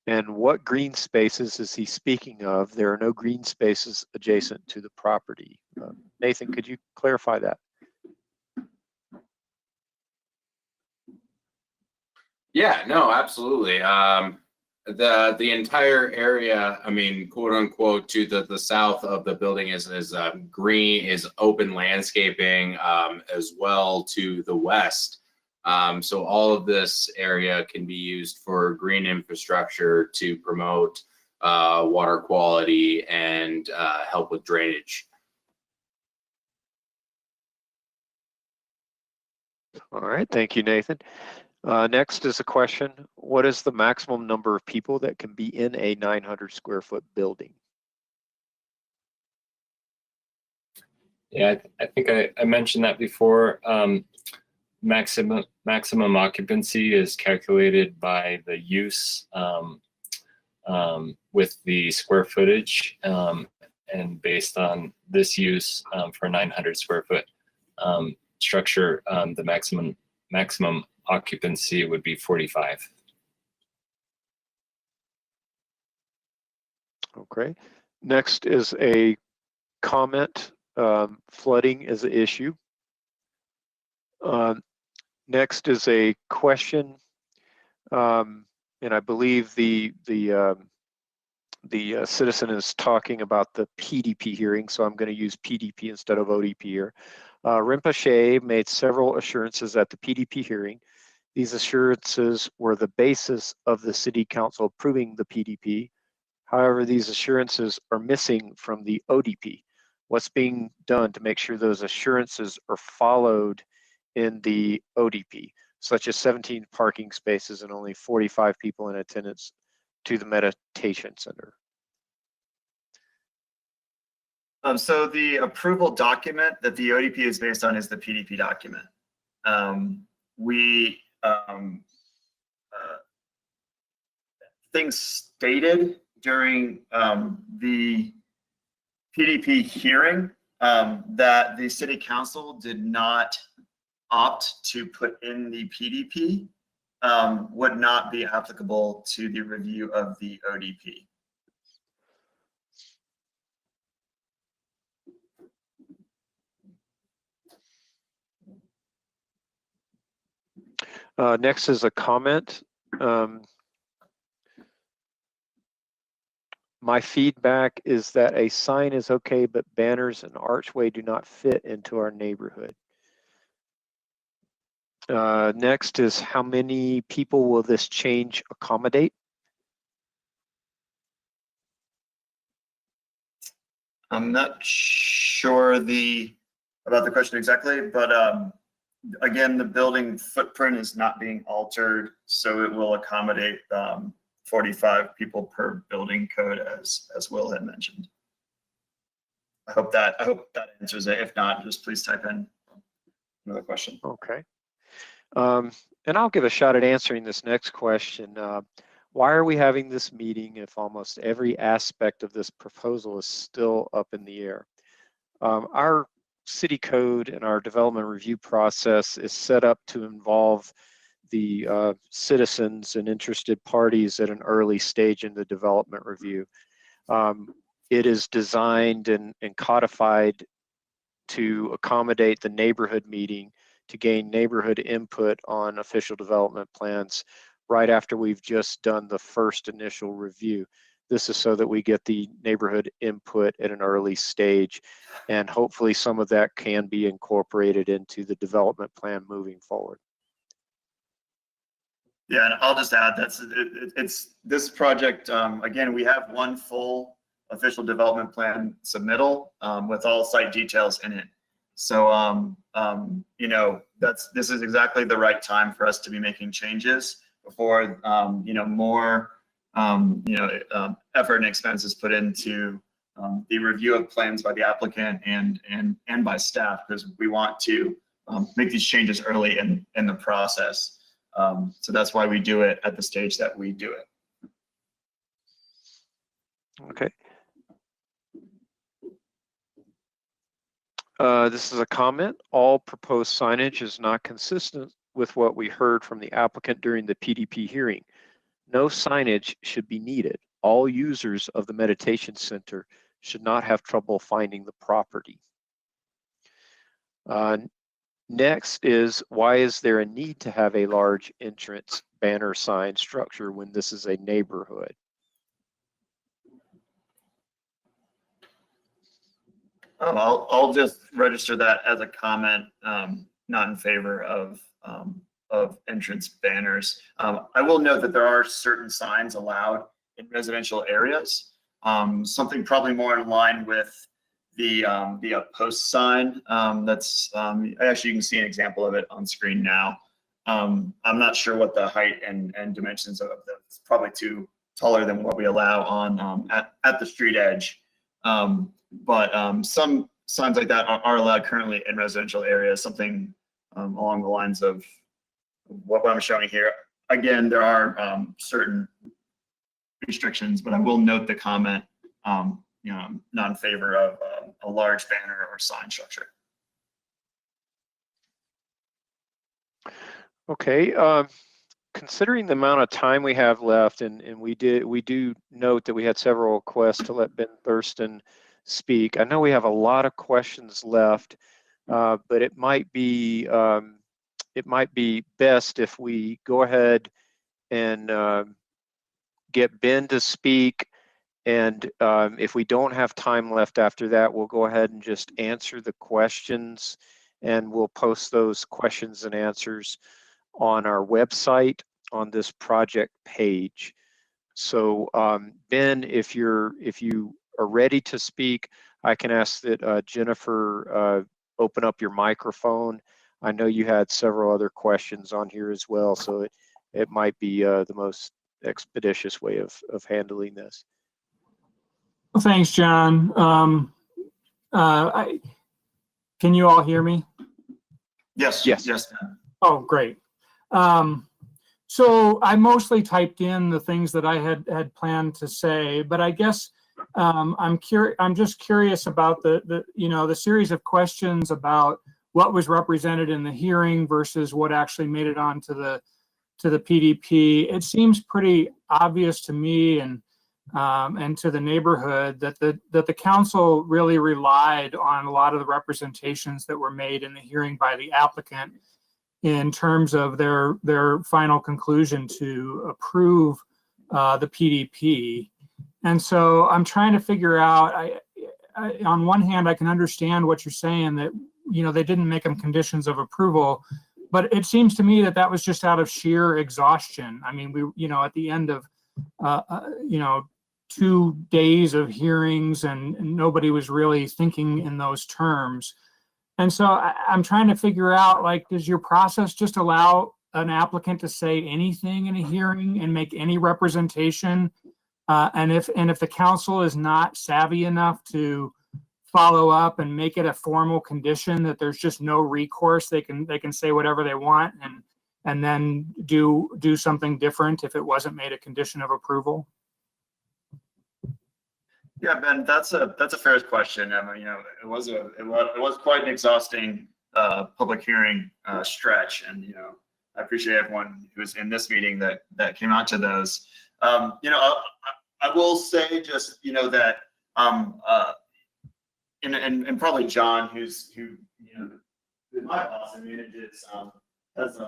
And what green spaces is he speaking of? There are no green spaces adjacent to the property. Nathan, could you clarify that? Yeah, no, absolutely. The entire area, I mean, quote unquote, to the south of the building is green, is open landscaping, as well to the west. So all of this area can be used for green infrastructure to promote water quality and help with drainage. All right, thank you, Nathan. Next is a question, what is the maximum number of people that can be in a 900 square foot building? Yeah, I think I mentioned that before. Maximum occupancy is calculated by the use with the square footage, and based on this use for a 900 square foot structure, the maximum occupancy would be 45. Okay. Next is a comment. Flooding is an issue. Next is a question, and I believe the citizen is talking about the PDP hearing, so I'm going to use PDP instead of ODP here. Rinpoche made several assurances at the PDP hearing. These assurances were the basis of the city council approving the PDP. However, these assurances are missing from the ODP. What's being done to make sure those assurances are followed in the ODP, such as 17 parking spaces and only 45 people in attendance to the meditation center? So the approval document that the ODP is based on is the PDP document. We things stated during the PDP hearing that the city council did not opt to put in the PDP would not be applicable to the review of the ODP. Next is a comment. My feedback is that a sign is okay, but banners and archway do not fit into our neighborhood. Next is, how many people will this change accommodate? I'm not sure about the question exactly, but again, the building footprint is not being altered, so it will accommodate 45 people per building code, as Will had mentioned. I hope that answers it. If not, just please type in another question. Okay. And I'll give a shot at answering this next question. Why are we having this meeting if almost every aspect of this proposal is still up in the air? Our city code and our development review process is set up to involve the citizens and interested parties at an early stage in the development review. It is designed and codified to accommodate the neighborhood meeting to gain neighborhood input on official development plans right after we've just done the first initial review. This is so that we get the neighborhood input at an early stage, and hopefully some of that can be incorporated into the development plan moving forward. Yeah, and I'll just add it's this project, again, we have one full official development plan submittal with all site details in it. So, you know, this is exactly the right time for us to be making changes before, you know, more, you know, effort and expenses put into the review of plans by the applicant and by staff, because we want to make these changes early in the process. So that's why we do it at the stage that we do it. Okay. This is a comment. All proposed signage is not consistent with what we heard from the applicant during the PDP hearing. No signage should be needed. All users of the meditation center should not have trouble finding the property. Next is, why is there a need to have a large entrance banner sign structure when this is a neighborhood? I'll just register that as a comment, not in favor of entrance banners. I will note that there are certain signs allowed in residential areas. Something probably more in line with the post sign. That's actually, you can see an example of it on screen now. I'm not sure what the height and dimensions of that. It's probably too taller than what we allow on at the street edge. But some signs like that are allowed currently in residential areas, something along the lines of what I'm showing here. Again, there are certain restrictions, but I will note the comment, you know, I'm not in favor of a large banner or sign structure. Okay. Considering the amount of time we have left, and we do note that we had several requests to let Ben Thurston speak. I know we have a lot of questions left, but it might be best if we go ahead and get Ben to speak, and if we don't have time left after that, we'll go ahead and just answer the questions, and we'll post those questions and answers on our website on this project page. So Ben, if you are ready to speak, I can ask that Jennifer open up your microphone. I know you had several other questions on here as well, so it might be the most expeditious way of handling this. Well, thanks, John. Can you all hear me? Yes. Yes. Yes. Oh, great. So I mostly typed in the things that I had planned to say, but I guess I'm just curious about the series of questions about what was represented in the hearing versus what actually made it onto the PDP. It seems pretty obvious to me and to the neighborhood that the council really relied on a lot of the representations that were made in the hearing by the applicant in terms of their final conclusion to approve the PDP. And so I'm trying to figure out, on one hand, I can understand what you're saying that, they didn't make them conditions of approval, but it seems to me that that was just out of sheer exhaustion. I mean, we, at the end of, 2 days of hearings and nobody was really thinking in those terms. And so I'm trying to figure out, like, does your process just allow an applicant to say anything in a hearing and make any representation? And if the council is not savvy enough to follow up and make it a formal condition that there's just no recourse, they can say whatever they want and then do something different if it wasn't made a condition of approval? Yeah, Ben, that's a fair question. I mean, it was quite an exhausting public hearing stretch, and I appreciate everyone who was in this meeting that came out to those. I will say just that and probably John, who my boss and manages has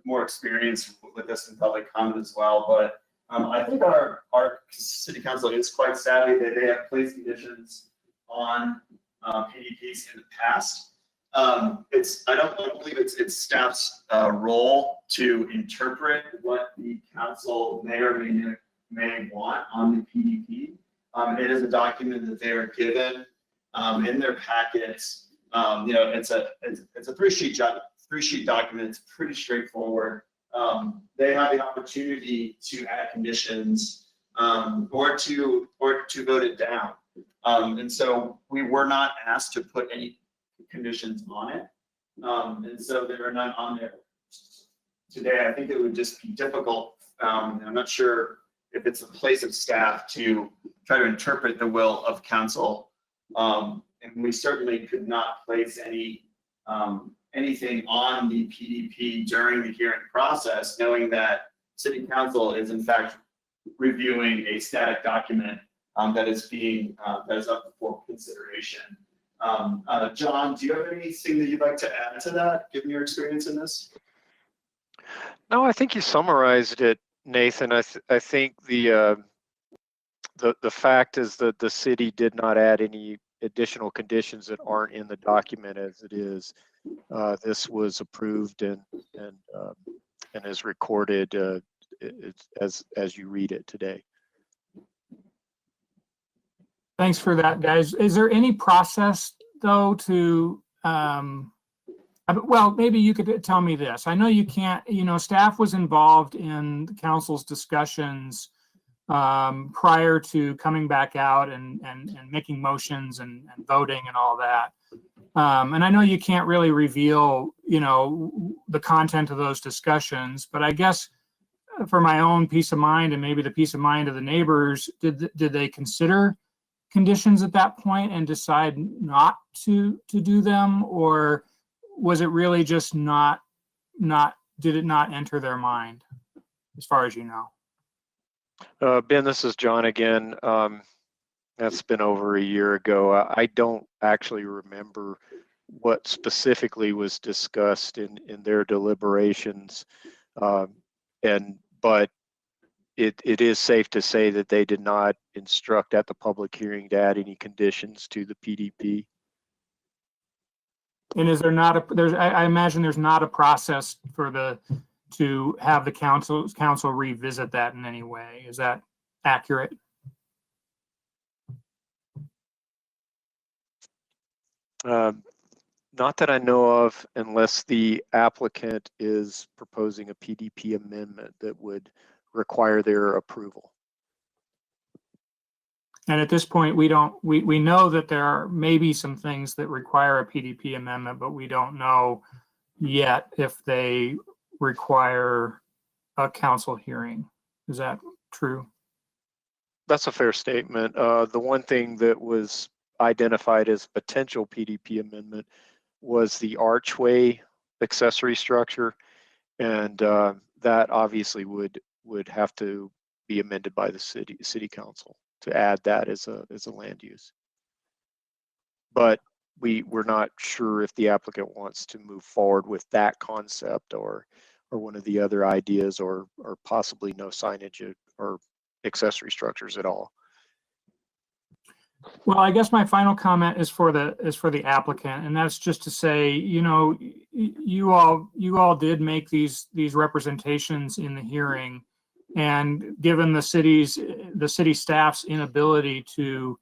more experience with this in public comment as well, but. I think our city council is quite savvy. They have placed conditions on PDPs in the past. I don't believe it's staff's role to interpret what the council may or may want on the PDP. It is a document that they are given in their packets. It's a three-sheet document. It's pretty straightforward. They have the opportunity to add conditions or to vote it down. And so we were not asked to put any conditions on it. And so there are none on there today. I think it would just be difficult. And I'm not sure if it's a place of staff to try to interpret the will of council. And we certainly could not place anything on the PDP during the hearing process, knowing that city council is in fact reviewing a static document that is up for consideration. John, do you have anything that you'd like to add to that, given your experience in this? No, I think you summarized it, Nathan. I think the fact is that the city did not add any additional conditions that aren't in the document as it is. This was approved and is recorded as you read it today. Thanks for that, guys. Is there any process though to well, maybe you could tell me this. I know you can't, staff was involved in the council's discussions prior to coming back out and making motions and voting and all that. And I know you can't really reveal, the content of those discussions, but I guess for my own peace of mind and maybe the peace of mind of the neighbors, did they consider conditions at that point and decide not to do them, or was it really just did it not enter their mind, as far as you know? Ben, this is John again. That's been over a year ago. I don't actually remember what specifically was discussed in their deliberations, but it is safe to say that they did not instruct at the public hearing to add any conditions to the PDP. And is there not I imagine there's not a process to have the council revisit that in any way. Is that accurate? Not that I know of, unless the applicant is proposing a PDP amendment that would require their approval. And at this point, we know that there are maybe some things that require a PDP amendment, but we don't know yet if they require a council hearing. Is that true? That's a fair statement. The one thing that was identified as potential PDP amendment was the archway accessory structure, and that obviously would have to be amended by the city council to add that as a land use. But we're not sure if the applicant wants to move forward with that concept or one of the other ideas, or possibly no signage or accessory structures at all. Well, I guess my final comment is for the applicant, and that's just to say, you know, you all did make these representations in the hearing, and given the city staff's inability to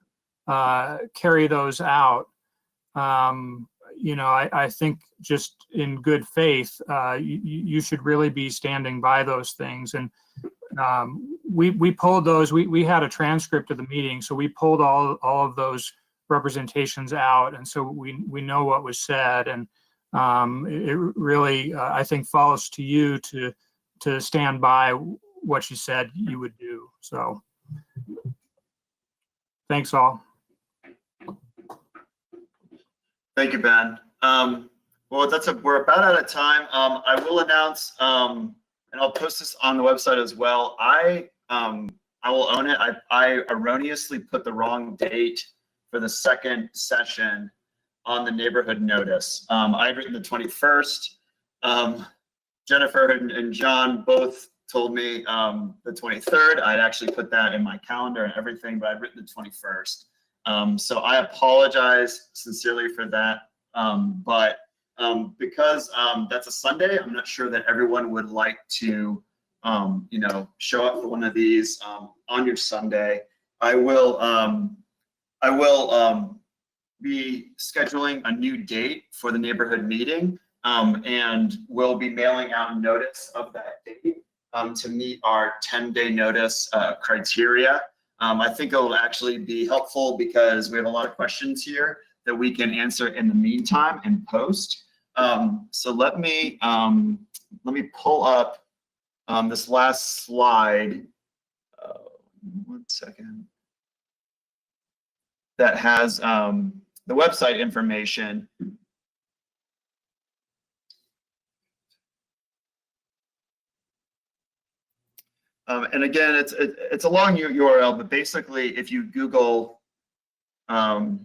carry those out, you know, I think just in good faith, you should really be standing by those things. And we pulled those. We had a transcript of the meeting, so we pulled all of those representations out, and so we know what was said. And it really, I think, falls to you to stand by what you said you would do. So, thanks all. Thank you, Ben. Well, we're about out of time. I will announce, and I'll post this on the website as well. I will own it. I erroneously put the wrong date for the second session on the neighborhood notice. I'd written the 21st. Jennifer and John both told me the 23rd. I'd actually put that in my calendar and everything, but I'd written the 21st. So I apologize sincerely for that. But because that's a Sunday, I'm not sure that everyone would like to, you know, show up for one of these on your Sunday. I will be scheduling a new date for the neighborhood meeting, and we'll be mailing out notice of that date to meet our 10-day notice criteria. I think it'll actually be helpful because we have a lot of questions here that we can answer in the meantime and post. So let me pull up this last slide. 1 second. That has the website information. And again, it's a long URL, but basically, if you Google, sorry,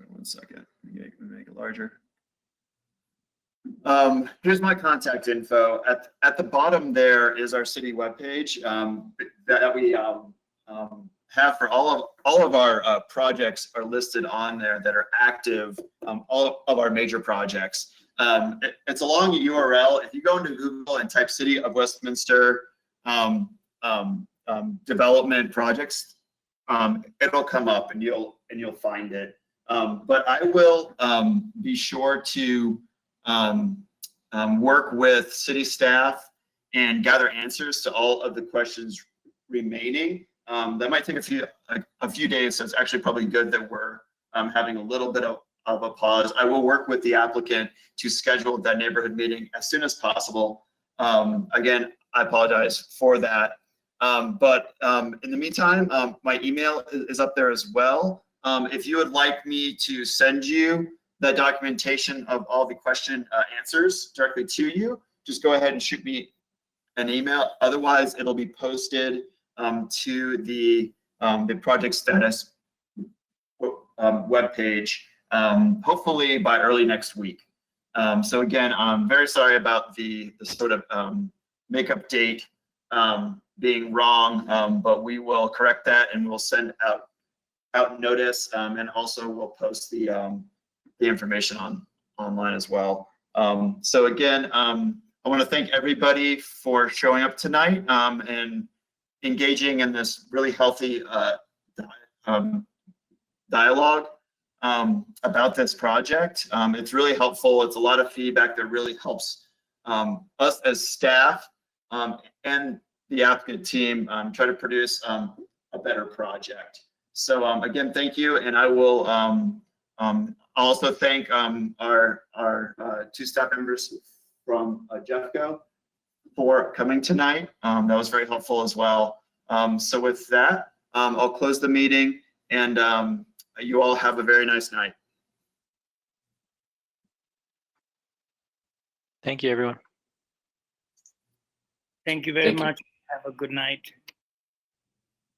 1 second, let me make it larger. Here's my contact info. At the bottom there is our city webpage that we have for all of our projects are listed on there that are active. All of our major projects. It's a long URL. If you go into Google and type City of Westminster development projects, it'll come up and you'll find it. But I will be sure to work with city staff and gather answers to all of the questions remaining. That might take a few days, so it's actually probably good that we're having a little bit of a pause. I will work with the applicant to schedule that neighborhood meeting as soon as possible. Again, I apologize for that. But in the meantime, my email is up there as well. If you would like me to send you the documentation of all the question answers directly to you, just go ahead and shoot me an email. Otherwise, it'll be posted to the project status webpage, hopefully by early next week. So again, I'm very sorry about the sort of makeup date being wrong, but we will correct that and we'll send out notice, and also we'll post the information online as well. So again, I want to thank everybody for showing up tonight and engaging in this really healthy dialogue about this project. It's really helpful. It's a lot of feedback that really helps us as staff and the applicant team try to produce a better project. So again, thank you, and I will also thank our two staff members from Jeffco for coming tonight. That was very helpful as well. So with that, I'll close the meeting, and you all have a very nice night. Thank you, everyone. Thank you very Thank you. much. Have a good night.